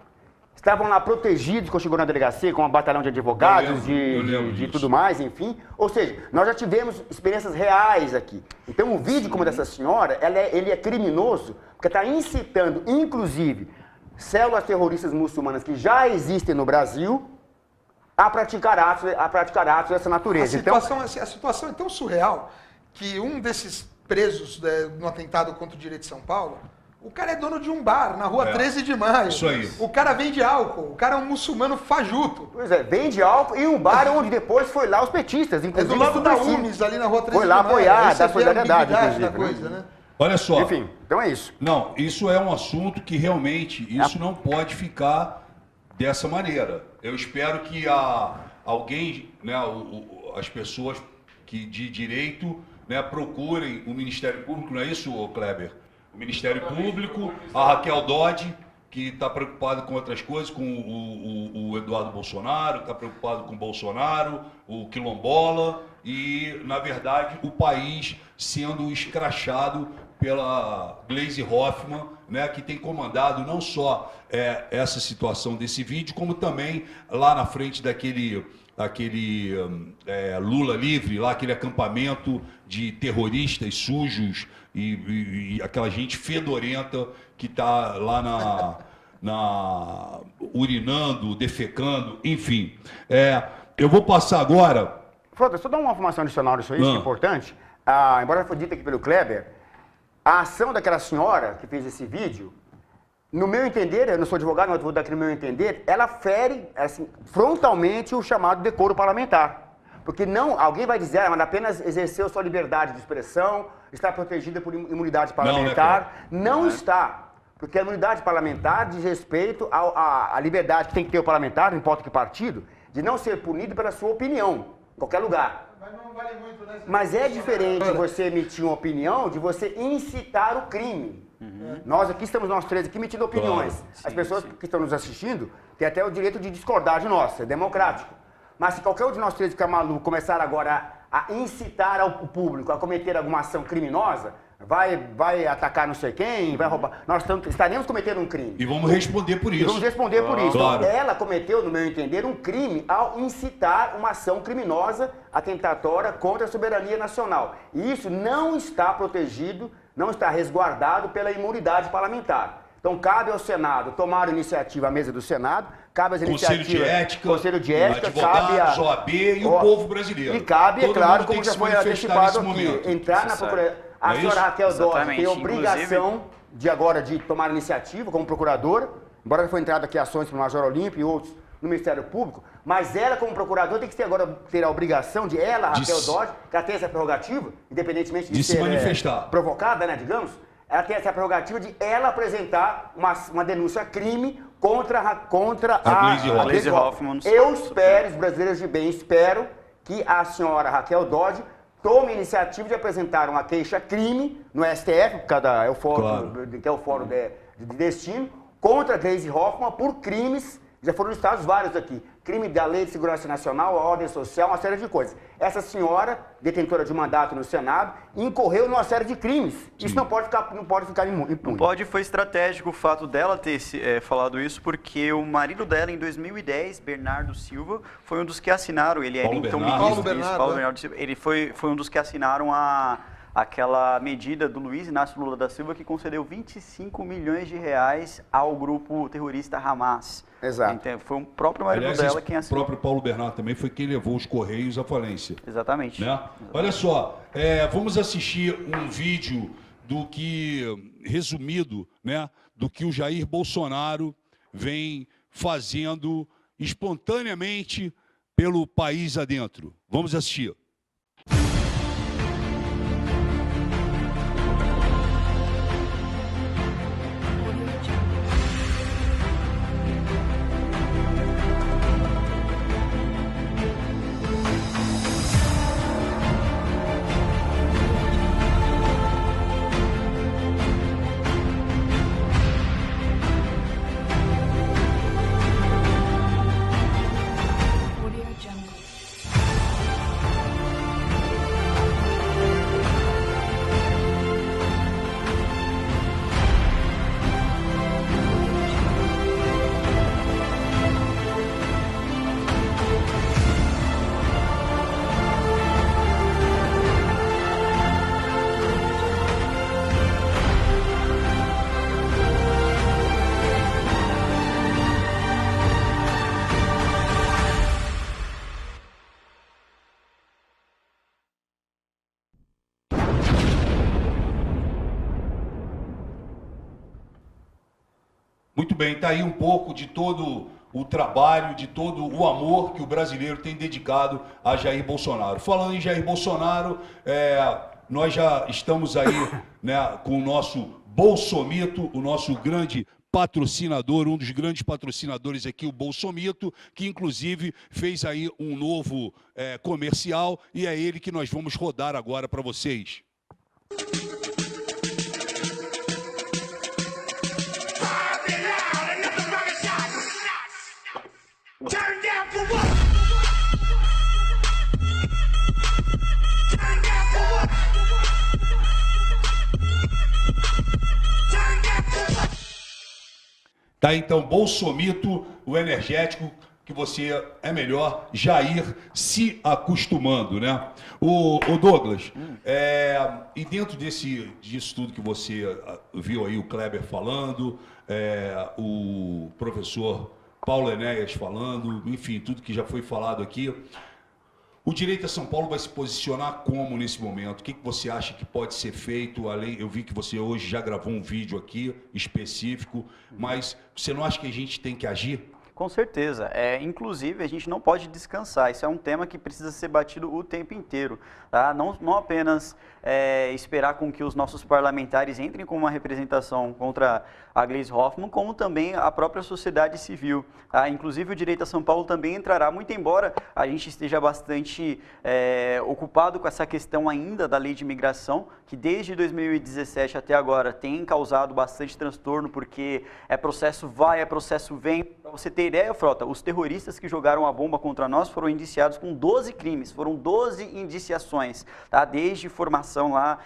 estavam lá protegidos quando chegou na delegacia, com um batalhão de advogados, de tudo mais, enfim. Ou seja, nós já tivemos experiências reais aqui. Então, um vídeo como dessa senhora, ele é criminoso, porque está incitando, inclusive, células terroristas muçulmanas que já existem no Brasil a praticar atos dessa natureza. A situação é tão surreal que um desses presos no atentado contra o direito de São Paulo, o cara é dono de um bar na rua 13 de maio. Isso aí. O cara vende álcool. O cara é um muçulmano fajuto. Pois é, vende álcool e um bar onde depois foi lá os petistas. Inclusive, do lado da Unis, ali na rua 13 de maio. Foi lá apoiar, dar solidariedade, inclusive. Da coisa, né? Olha só. Enfim, então é isso. Não, isso é um assunto que realmente, isso não pode ficar dessa maneira. Eu espero que alguém, né, as pessoas que de direito, né, procurem o Ministério Público, não é isso, Kleber? O Ministério Público, a Raquel Dodge, que está preocupada com outras coisas, com o Eduardo Bolsonaro, está preocupado com o Bolsonaro, o Quilombola e, na verdade, o país sendo escrachado pela Gleisi Hoffmann, né, que tem comandado não só essa situação desse vídeo, como também lá na frente daquele Lula livre, lá aquele acampamento de terroristas sujos e aquela gente fedorenta que está lá urinando, defecando, enfim. Eu vou passar agora... Frota, só dar uma informação adicional disso aí, que é importante. Embora foi dito aqui pelo Kleber, a ação daquela senhora que fez esse vídeo, no meu entender, eu não sou advogado, mas vou dar aqui no meu entender, ela fere assim, frontalmente o chamado decoro parlamentar. Porque alguém vai dizer, mas apenas exerceu sua liberdade de expressão, está protegida por imunidade parlamentar. Não está. Porque a imunidade parlamentar diz respeito à liberdade que tem que ter o parlamentar, não importa que partido, de não ser punido pela sua opinião, em qualquer lugar. Mas não vale muito, né? Mas é diferente você emitir uma opinião de você incitar o crime. Nós aqui estamos, nós três aqui, emitindo opiniões. Claro, sim, as pessoas que estão nos assistindo têm até o direito de discordar de nós, é democrático. Mas se qualquer um de nós três ficar maluco, começar agora a incitar o público a cometer alguma ação criminosa, vai atacar não sei quem, vai roubar. Nós estaremos cometendo um crime. E vamos responder por isso. E vamos responder por isso. Claro. Ela cometeu, no meu entender, um crime ao incitar uma ação criminosa atentatória contra a soberania nacional. E isso não está protegido, não está resguardado pela imunidade parlamentar. Então, cabe ao Senado tomar a iniciativa, à mesa do Senado, cabe às iniciativas... Conselho de Ética, advogados, OAB e o povo brasileiro. E cabe, Todo é claro, mundo tem como que já se foi manifestar antecipado nesse aqui, momento. entrar na Procuradoria... A senhora Raquel Dodge tem a obrigação de tomar iniciativa como procuradora, embora foi entrado aqui ações pelo Major Olímpio e outros no Ministério Público, mas ela, como procuradora, tem que ter a obrigação de ela, Raquel Dodge, que ela tem essa prerrogativa, independentemente de se ser manifestar. Provocada, né, digamos, ela tem essa prerrogativa de ela apresentar uma denúncia crime contra a Gleisi Hoffmann. Eu espero, os brasileiros de bem, espero que a senhora Raquel Dodge tome a iniciativa de apresentar uma queixa-crime no STF, que é o fórum de destino, contra a Gleisi Hoffmann por crimes, já foram listados vários aqui, crime da Lei de Segurança Nacional, a ordem social, uma série de coisas. Essa senhora, detentora de mandato no Senado, incorreu numa série de crimes. Isso não pode ficar impune. Não pode, foi estratégico o fato dela ter falado isso, porque o marido dela, em 2010, Bernardo Silva, foi um dos que assinaram, ele era então ministro, Paulo Bernardo Silva, ele foi um dos que assinaram aquela medida do Luiz Inácio Lula da Silva que concedeu 25 milhões de reais ao grupo terrorista Hamas. Exato. Então, foi o próprio marido dela quem assinou. O próprio Paulo Bernardo também foi quem levou os Correios à falência. Exatamente. Né? Olha só, vamos assistir um vídeo resumido, né, do que o Jair Bolsonaro vem fazendo espontaneamente pelo país adentro. Vamos assistir. Muito bem, está aí um pouco de todo o trabalho, de todo o amor que o brasileiro tem dedicado a Jair Bolsonaro. Falando em Jair Bolsonaro, nós já estamos aí, né, com o nosso Bolsomito, o nosso grande patrocinador, um dos grandes patrocinadores aqui, o Bolsomito, que inclusive fez aí um novo comercial, e é ele que nós vamos rodar agora para vocês. Turn down for what? Turn down for what? Turn down for what? Tá, então, Bolsomito, o energético, que você é melhor já ir se acostumando, né? O Douglas, e dentro disso tudo que você viu aí o Kleber falando, o professor Paulo Enéas falando, enfim, tudo que já foi falado aqui. O Direita São Paulo vai se posicionar como nesse momento? O que você acha que pode ser feito? Eu vi que você hoje já gravou um vídeo aqui específico, mas você não acha que a gente tem que agir? Com certeza. Inclusive, a gente não pode descansar. Isso é um tema que precisa ser batido o tempo inteiro. Tá? Não apenas esperar com que os nossos parlamentares entrem com uma representação contra a Gleisi Hoffmann, como também a própria sociedade civil. Tá? Inclusive, o Direita São Paulo também entrará, muito embora a gente esteja bastante ocupado com essa questão ainda da lei de imigração, que desde 2017 até agora tem causado bastante transtorno, porque processo vai, processo vem, Para você ter ideia, Frota, os terroristas que jogaram a bomba contra nós foram indiciados com 12 crimes, foram 12 indiciações, tá? Desde formação lá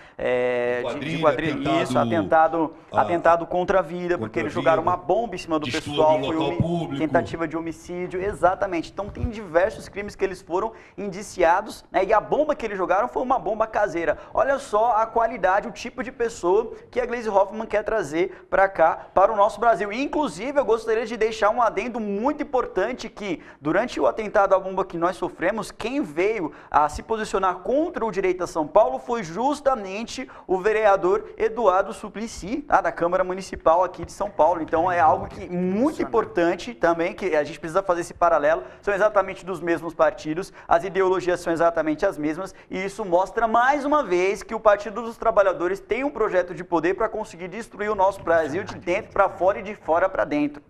de quadrilha, isso, atentado contra a vida, porque eles jogaram uma bomba em cima do pessoal, foi tentativa de homicídio, exatamente. Então tem diversos crimes que eles foram indiciados, né? E a bomba que eles jogaram foi uma bomba caseira. Olha só a qualidade, o tipo de pessoa que a Gleisi Hoffmann quer trazer para cá, para o nosso Brasil. E, inclusive, eu gostaria de deixar um adendo muito importante que, durante o atentado à bomba que nós sofremos, quem veio a se posicionar contra o direito a São Paulo foi justamente o vereador Eduardo Suplicy, tá? Da Câmara Municipal aqui de São Paulo. Então, é algo que muito importante também, que a gente precisa fazer esse paralelo. São exatamente dos mesmos partidos, as ideologias são exatamente as mesmas, e isso mostra mais uma vez que o Partido dos Trabalhadores tem um projeto de poder para conseguir destruir o nosso Brasil de dentro para fora e de fora para dentro.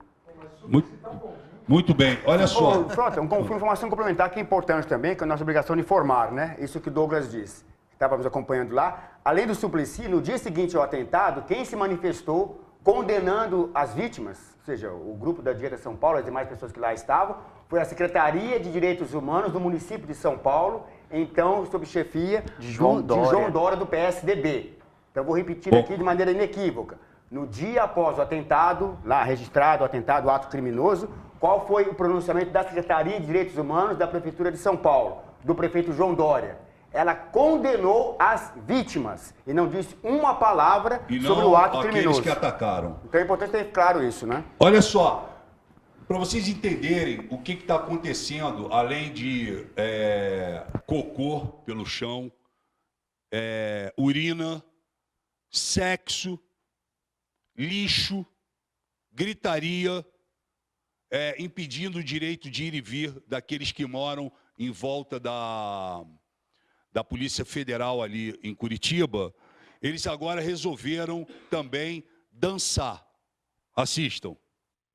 Muito bem, olha só. Frota, uma informação complementar que é importante também, que é a nossa obrigação de informar, né? Isso que o Douglas disse, que estávamos acompanhando lá. Além do Suplicy, no dia seguinte ao atentado, quem se manifestou condenando as vítimas, ou seja, o grupo da Direita São Paulo, as demais pessoas que lá estavam, foi a Secretaria de Direitos Humanos do município de São Paulo, então sob chefia de João Dória do PSDB. Então vou repetir aqui de maneira inequívoca. No dia após o atentado, lá registrado o atentado, o ato criminoso, qual foi o pronunciamento da Secretaria de Direitos Humanos da Prefeitura de São Paulo, do prefeito João Dória? Ela condenou as vítimas e não disse uma palavra sobre o ato criminoso. Que atacaram. Então é importante ter claro isso, né? Olha só, para vocês entenderem o que está acontecendo, além de cocô pelo chão, urina, sexo, lixo, gritaria, impedindo o direito de ir e vir daqueles que moram em volta da Polícia Federal ali em Curitiba, eles agora resolveram também dançar. Assistam.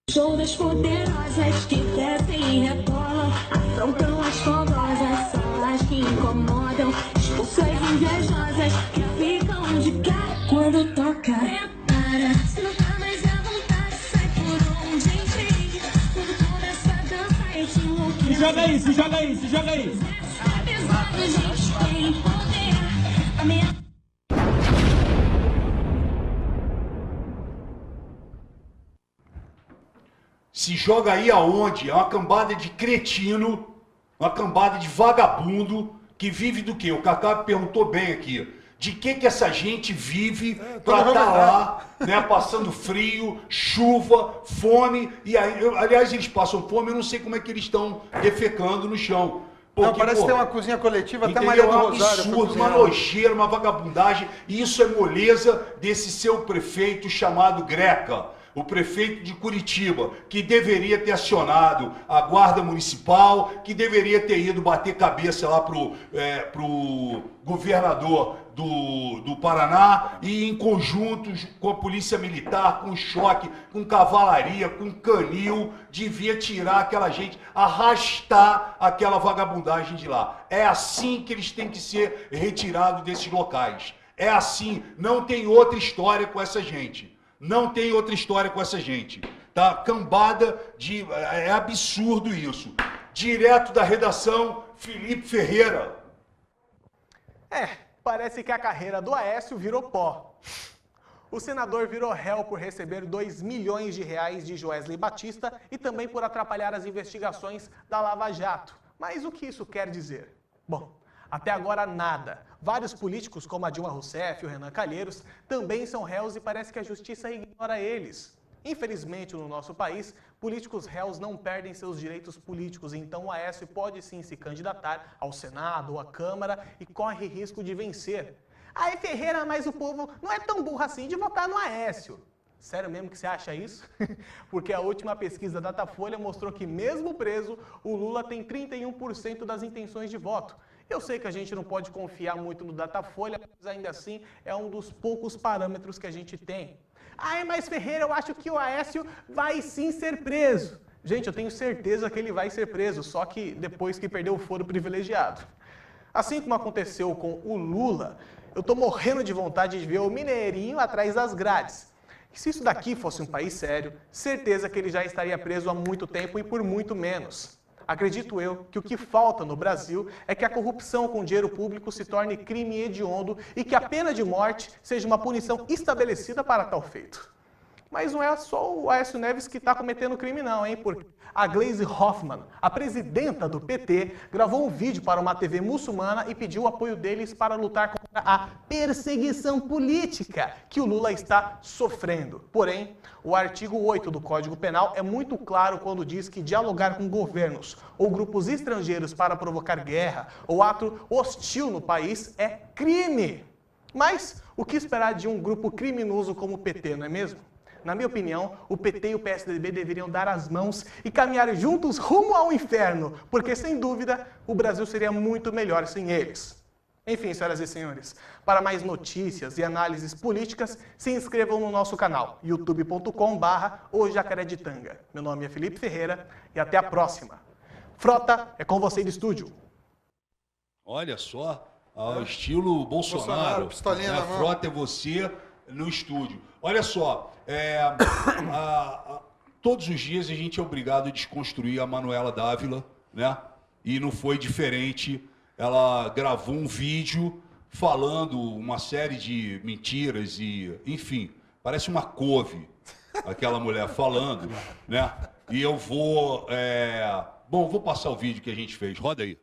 Show das poderosas que descem e rebolam, afrontam as fogosas, são as que incomodam, expulsam as invejosas que ficam de cara quando toca. Prepara, se não tá mais à vontade, sai por onde entrei, com toda essa dança e te enlouquece. Se joga aí, se joga aí, se joga aí. A gente tem poder, Se joga aí aonde? É uma cambada de cretino, uma cambada de vagabundo que vive do quê? O Cacá perguntou bem aqui. De que essa gente vive para estar lá, né, passando frio, chuva, fome, e aí, aliás, eles passam fome, eu não sei como é que eles estão defecando no chão. Porque, não, parece ter uma cozinha coletiva, até Maria do Rosário. Absurdo, uma nojeira, uma vagabundagem, e isso é moleza desse seu prefeito chamado Greca. O prefeito de Curitiba, que deveria ter acionado a guarda municipal, que deveria ter ido bater cabeça lá pro governador do Paraná e em conjunto com a polícia militar, com choque, com cavalaria, com canil, devia tirar aquela gente, arrastar aquela vagabundagem de lá. É assim que eles têm que ser retirados desses locais. É assim, não tem outra história com essa gente. Não tem outra história com essa gente, tá? Cambada de... É absurdo isso. Direto da redação, Felipe Ferreira. Parece que a carreira do Aécio virou pó. O senador virou réu por receber 2 milhões de reais de Joesley Batista e também por atrapalhar as investigações da Lava Jato. Mas o que isso quer dizer? Bom, até agora nada. Vários políticos, como a Dilma Rousseff e o Renan Calheiros, também são réus e parece que a justiça ignora eles. Infelizmente, no nosso país, políticos réus não perdem seus direitos políticos, então o Aécio pode sim se candidatar ao Senado ou à Câmara e corre risco de vencer. Aí Ferreira, mas o povo não é tão burro assim de votar no Aécio. Sério mesmo que você acha isso? Porque a última pesquisa da Datafolha mostrou que mesmo preso, o Lula tem 31% das intenções de voto. Eu sei que a gente não pode confiar muito no Datafolha, mas ainda assim é um dos poucos parâmetros que a gente tem. Mas Ferreira, eu acho que o Aécio vai sim ser preso. Gente, eu tenho certeza que ele vai ser preso, só que depois que perdeu o foro privilegiado. Assim como aconteceu com o Lula, eu tô morrendo de vontade de ver o Mineirinho atrás das grades. Se isso daqui fosse um país sério, certeza que ele já estaria preso há muito tempo e por muito menos. Acredito eu que o que falta no Brasil é que a corrupção com dinheiro público se torne crime hediondo e que a pena de morte seja uma punição estabelecida para tal feito. Mas não é só o Aécio Neves que está cometendo crime não, hein? Porque a Gleisi Hoffmann, a presidenta do PT, gravou um vídeo para uma TV muçulmana e pediu o apoio deles para lutar contra a perseguição política que o Lula está sofrendo. Porém, o artigo 8 do Código Penal é muito claro quando diz que dialogar com governos ou grupos estrangeiros para provocar guerra ou ato hostil no país é crime. Mas o que esperar de um grupo criminoso como o PT, não é mesmo? Na minha opinião, o PT e o PSDB deveriam dar as mãos e caminhar juntos rumo ao inferno, porque, sem dúvida, o Brasil seria muito melhor sem eles. Enfim, senhoras e senhores, para mais notícias e análises políticas, se inscrevam no nosso canal, youtube.com/ojacareditanga. Meu nome é Felipe Ferreira e até a próxima. Frota, é com você de estúdio. Olha só, ao estilo Bolsonaro, pistolinha na mão. Frota é você no estúdio. Olha só, todos os dias a gente é obrigado a desconstruir a Manuela Dávila, né? E não foi diferente. Ela gravou um vídeo falando uma série de mentiras e, enfim, parece uma couve, aquela mulher falando, né? E eu vou passar o vídeo que a gente fez. Roda aí.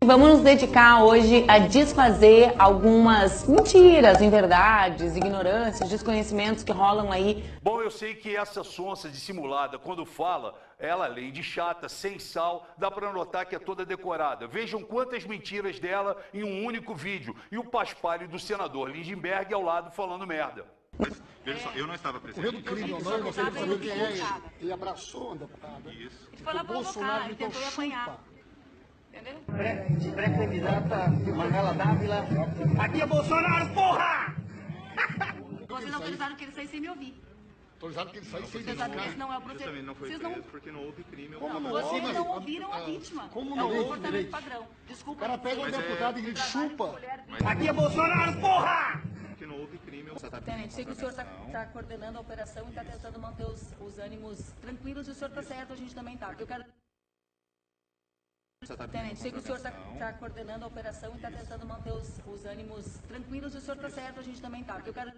Vamos nos dedicar hoje a desfazer algumas mentiras, inverdades, ignorâncias, desconhecimentos que rolam aí. Bom, eu sei que essa sonsa dissimulada, quando fala, ela, além de chata, sem sal, dá pra notar que é toda decorada. Vejam quantas mentiras dela em um único vídeo. E o paspalho do senador Lindenberg ao lado falando merda. Veja só, eu não estava presente. Correndo crime ou não, você não sabia quem é ele. Ele abraçou a deputada. Isso. Foi lá provocar, ele tentou apanhar. Entendeu? Pré-candidata Manuela Dávila. Aqui é Bolsonaro, porra! Vocês autorizaram que ele saísse sem me ouvir. Autorizaram que ele saísse sem me Vocês sabem que esse não é o Justamente procedimento. não foi Vocês preso não... porque não houve crime. Como não houve? Vocês não ouviram a vítima. Como é não o houve comportamento direito? padrão. Desculpa. O cara pega um Mas deputado e grita, chupa. Mas- Aqui é Bolsonaro, porra! Que não houve crime. Tenente, sei que o senhor está coordenando a operação e está tentando manter os ânimos tranquilos e o senhor está certo, a gente também está. Eu quero... Tenente, sei que o senhor está coordenando a operação e está tentando manter os ânimos tranquilos e o senhor está certo, a gente também está. Eu quero...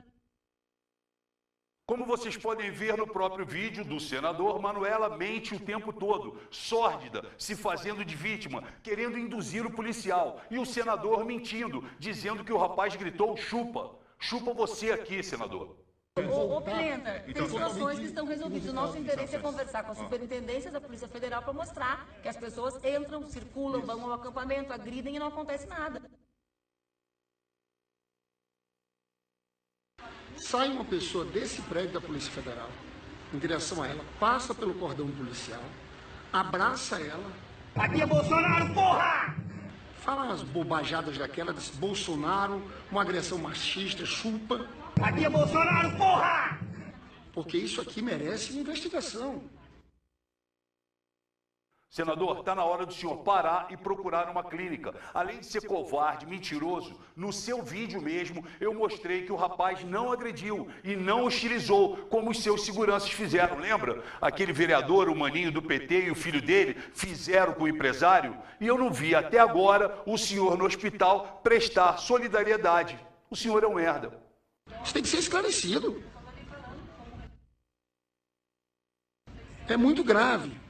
Como vocês podem ver no próprio vídeo do senador, Manuela mente o tempo todo, sórdida, se fazendo de vítima, querendo induzir o policial. E o senador mentindo, dizendo que o rapaz gritou chupa. Chupa você aqui, senador. Ô, Pimenta, tem situações que estão resolvidas. O nosso interesse é conversar com a superintendência da Polícia Federal para mostrar que as pessoas entram, circulam, vão ao acampamento, agridem e não acontece nada. Sai uma pessoa desse prédio da Polícia Federal, em direção a ela, passa pelo cordão policial, abraça ela. Aqui é Bolsonaro, porra! Fala umas bobajadas daquela, diz Bolsonaro, uma agressão machista, chupa. Aqui é Bolsonaro, porra! Porque isso aqui merece uma investigação. Senador, está na hora do senhor parar e procurar uma clínica. Além de ser covarde, mentiroso, no seu vídeo mesmo eu mostrei que o rapaz não agrediu e não hostilizou, como os seus seguranças fizeram, lembra? Aquele vereador, o maninho do PT e o filho dele fizeram com o empresário. E eu não vi até agora o senhor no hospital prestar solidariedade. O senhor é um merda. Isso tem que ser esclarecido. É muito grave.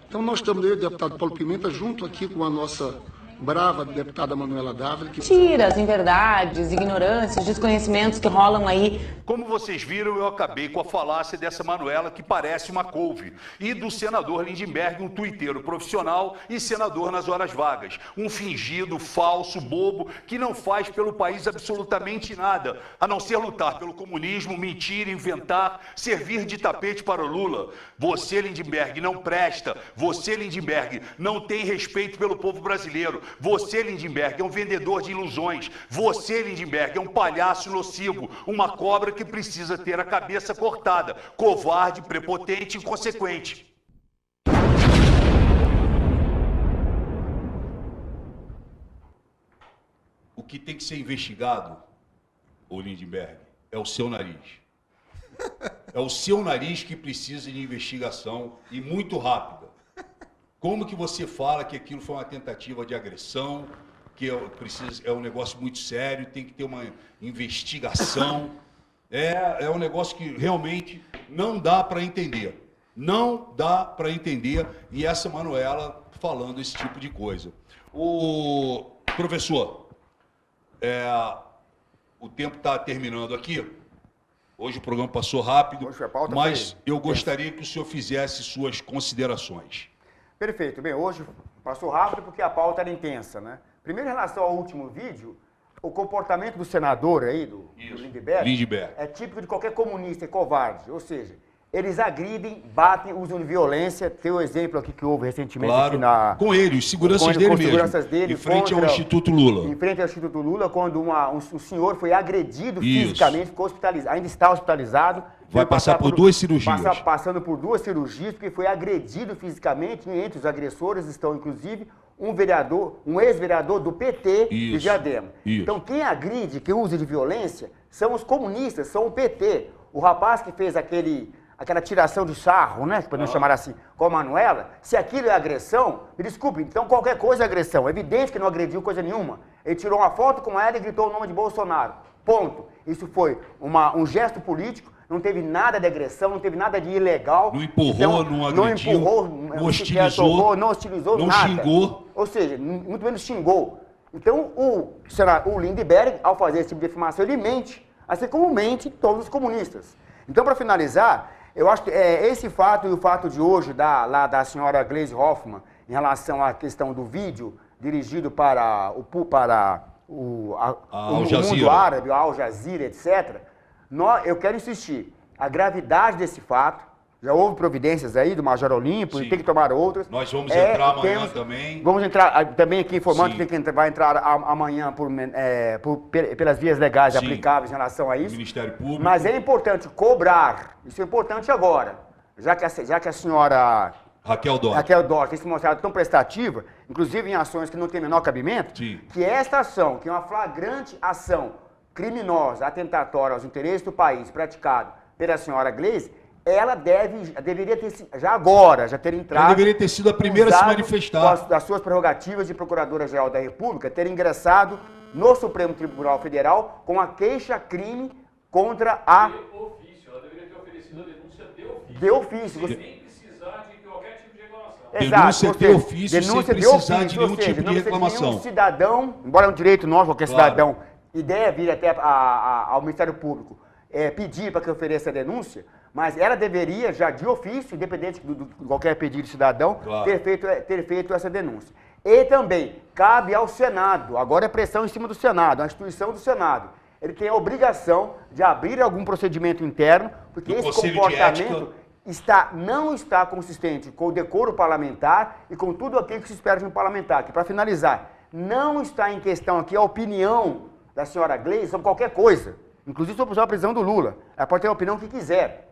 Então nós estamos, eu e o deputado Paulo Pimenta, junto aqui com a nossa brava deputada Manuela Dávila. Mentiras, inverdades, ignorâncias, desconhecimentos que rolam aí. Como vocês viram, eu acabei com a falácia dessa Manuela que parece uma couve. E do senador Lindenberg, um tuiteiro profissional e senador nas horas vagas. Um fingido, falso, bobo, que não faz pelo país absolutamente nada, a não ser lutar pelo comunismo, mentir, inventar, servir de tapete para o Lula. Você, Lindenberg, não presta. Você, Lindenberg, não tem respeito pelo povo brasileiro. Você, Lindenberg, é um vendedor de ilusões. Você, Lindenberg, é um palhaço nocivo, uma cobra que precisa ter a cabeça cortada, covarde, prepotente e inconsequente. O que tem que ser investigado, ô Lindenberg, é o seu nariz. É É o seu nariz que precisa de investigação e muito rápida. Como que você fala que aquilo foi uma tentativa de agressão, que é um negócio muito sério, tem que ter uma investigação. É um negócio que realmente não dá para entender. Não dá para entender. E essa Manuela falando esse tipo de coisa. O professor, o tempo está terminando aqui. Hoje o programa passou rápido, mas eu gostaria que o senhor fizesse suas considerações. Perfeito. Bem, hoje passou rápido porque a pauta era intensa, né? Primeiro, em relação ao último vídeo, o comportamento do senador aí, do Lindbergh, é típico de qualquer comunista e covarde. Ou seja, eles agridem, batem, usam de violência. Tem o exemplo aqui que houve recentemente aqui na... Com ele, os seguranças dele mesmo, em frente ao Instituto Lula. Em frente ao Instituto Lula, quando um senhor foi agredido fisicamente, ficou hospitalizado, ainda está hospitalizado. Vai passar por 2 cirurgias. Passando por 2 cirurgias, porque foi agredido fisicamente, e entre os agressores estão, inclusive, um ex-vereador do PT de Diadema. Então, quem agride, quem usa de violência, são os comunistas, são o PT. O rapaz que fez aquela tiração de sarro, né, que podemos chamar assim, com a Manuela, se aquilo é agressão, me desculpe, então qualquer coisa é agressão. É evidente que não agrediu coisa nenhuma. Ele tirou uma foto com ela e gritou o nome de Bolsonaro. Ponto. Isso foi um gesto político, não teve nada de agressão, não teve nada de ilegal. Não empurrou, então, não agrediu, não hostilizou, não hostilizou, não nada. Xingou. Ou seja, muito menos xingou. Então, o Lindbergh, ao fazer esse tipo de afirmação, ele mente, assim como mente todos os comunistas. Então, para finalizar, eu acho que esse fato e o fato de hoje da senhora Gleisi Hoffmann, em relação à questão do vídeo dirigido para o mundo árabe, Al Jazeera, etc., eu quero insistir, a gravidade desse fato, já houve providências aí do Major Olímpio, e tem que tomar outras. Nós vamos entrar amanhã também. Vamos entrar também aqui informando que vai entrar amanhã pelas vias legais aplicáveis em relação a isso. Ministério Público. Mas é importante cobrar, isso é importante agora, já que a senhora Raquel Dodge tem se mostrado tão prestativa, inclusive em ações que não tem menor cabimento, que esta ação, que é uma flagrante ação criminosa, atentatória aos interesses do país, praticado pela senhora Gleisi, ela deveria ter já ter entrado... Ela deveria ter sido a primeira a se manifestar. Das suas prerrogativas de Procuradora-Geral da República, ter ingressado no Supremo Tribunal Federal com a queixa-crime contra a... De ofício, ela deveria ter oferecido a denúncia de ofício. Sem precisar de qualquer tipo de reclamação. Denúncia de ofício, sem precisar de nenhum tipo de reclamação. Nenhum cidadão, embora é um direito nosso, qualquer cidadão, e deve vir até ao Ministério Público pedir para que ofereça a denúncia, mas ela deveria, já de ofício, independente de qualquer pedido de cidadão, ter feito essa denúncia. E também cabe ao Senado, agora é pressão em cima do Senado, a instituição do Senado. Ele tem a obrigação de abrir algum procedimento interno, porque esse comportamento não está consistente com o decoro parlamentar e com tudo aquilo que se espera de um parlamentar. Que, para finalizar, não está em questão aqui a opinião da senhora Gleisi sobre qualquer coisa, inclusive sobre a prisão do Lula. Ela pode ter a opinião que quiser.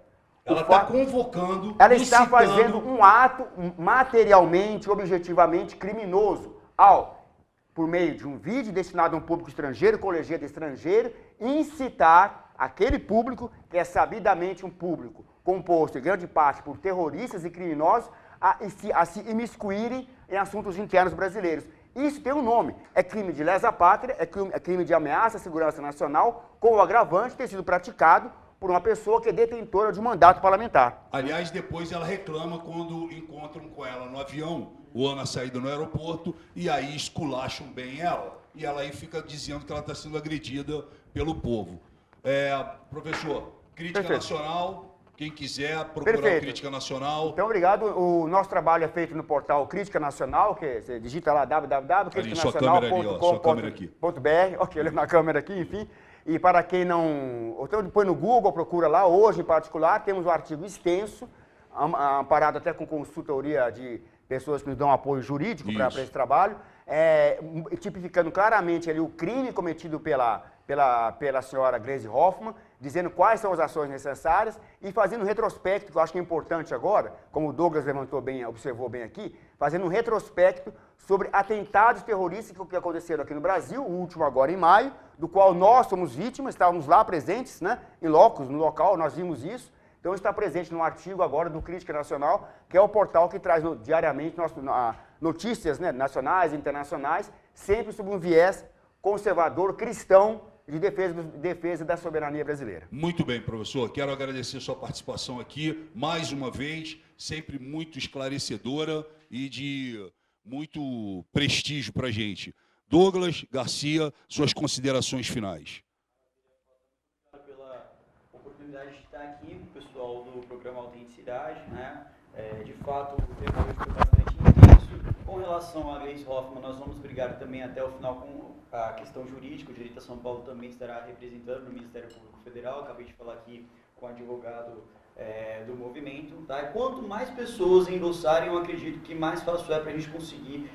Ela está convocando, ela está fazendo um ato materialmente, objetivamente criminoso, por meio de um vídeo destinado a um público estrangeiro, com legenda estrangeiro, incitar aquele público, que é sabidamente um público composto em grande parte por terroristas e criminosos, a se imiscuírem em assuntos internos brasileiros. Isso tem um nome, é crime de lesa pátria, é crime de ameaça à segurança nacional, com o agravante de ter sido praticado por uma pessoa que é detentora de um mandato parlamentar. Aliás, depois ela reclama quando encontram com ela no avião, ou na saída no aeroporto, e aí esculacham bem ela. E ela aí fica dizendo que ela está sendo agredida pelo povo. Professor, Crítica Nacional, quem quiser procurar o Crítica Nacional. Então, obrigado. O nosso trabalho é feito no portal Crítica Nacional, que você digita lá www.criticanacional.com.br. Ok, olha na câmera aqui, enfim. E para quem não... Então, põe no Google, procura lá. Hoje, em particular, temos um artigo extenso, amparado até com consultoria de pessoas que nos dão apoio jurídico para esse trabalho, tipificando claramente ali o crime cometido pela senhora Gleisi Hoffmann, dizendo quais são as ações necessárias e fazendo um retrospecto, que eu acho que é importante agora, como o Douglas observou bem aqui, fazendo um retrospecto sobre atentados terroristas que aconteceram aqui no Brasil, o último agora em maio, do qual nós somos vítimas, estávamos lá presentes, né, no local, nós vimos isso. Então está presente no artigo agora do Crítica Nacional, que é o portal que traz diariamente notícias, né, nacionais e internacionais, sempre sob um viés conservador, cristão, de defesa da soberania brasileira. Muito bem, professor. Quero agradecer sua participação aqui, mais uma vez, sempre muito esclarecedora e de muito prestígio para a gente. Douglas Garcia, suas considerações finais. Pela oportunidade de estar aqui, o pessoal do programa Autenticidade, né? De fato, o debate foi bastante intenso. Com relação à Gleice Hoffmann, nós vamos brigar também até o final com a questão jurídica. O Direito de São Paulo também estará representando no Ministério Público Federal. Acabei de falar aqui com o advogado do movimento. Tá? E quanto mais pessoas endossarem, eu acredito que mais fácil é para a gente conseguir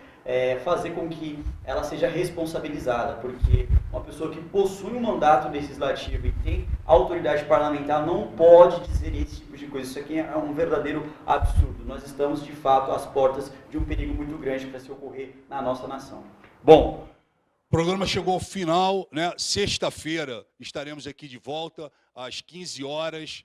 fazer com que ela seja responsabilizada, porque uma pessoa que possui um mandato legislativo e tem autoridade parlamentar não pode dizer esse tipo de coisa. Isso aqui é um verdadeiro absurdo. Nós estamos, de fato, às portas de um perigo muito grande para se ocorrer na nossa nação. Bom, o programa chegou ao final, né? Sexta-feira estaremos aqui de volta às 15 horas.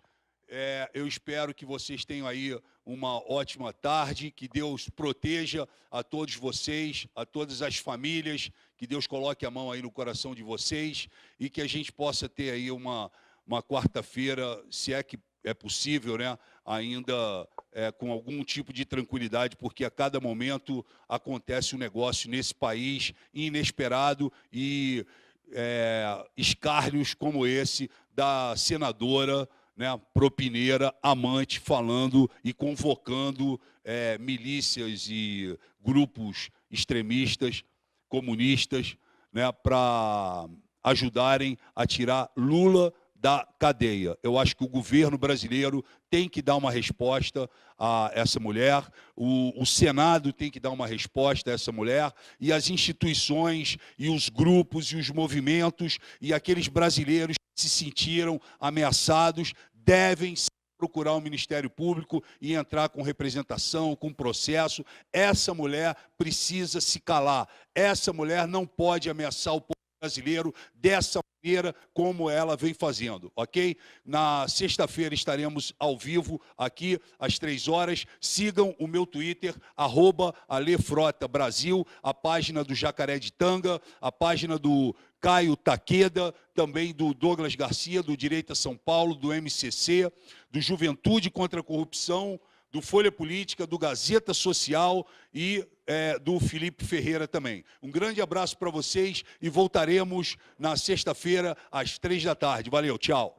Eu espero que vocês tenham aí uma ótima tarde, que Deus proteja a todos vocês, a todas as famílias, que Deus coloque a mão aí no coração de vocês e que a gente possa ter aí uma quarta-feira, se é que é possível, né, ainda com algum tipo de tranquilidade, porque a cada momento acontece um negócio nesse país inesperado e escárnios como esse da senadora, né, propineira, amante, falando e convocando milícias e grupos extremistas, comunistas, né, para ajudarem a tirar Lula da cadeia. Eu acho que o governo brasileiro tem que dar uma resposta a essa mulher, o Senado tem que dar uma resposta a essa mulher, e as instituições, e os grupos, e os movimentos, e aqueles brasileiros que se sentiram ameaçados, devem procurar o Ministério Público e entrar com representação, com processo. Essa mulher precisa se calar. Essa mulher não pode ameaçar o povo brasileiro dessa maneira como ela vem fazendo, ok? Na sexta-feira estaremos ao vivo aqui às 3 horas. Sigam o meu Twitter, @AleFrotaBrasil, a página do Jacaré de Tanga, a página do Caio Taqueda, também do Douglas Garcia, do Direito a São Paulo, do MCC, do Juventude contra a Corrupção, do Folha Política, do Gazeta Social e do Felipe Ferreira também. Um grande abraço para vocês e voltaremos na sexta-feira às 3 da tarde. Valeu, tchau.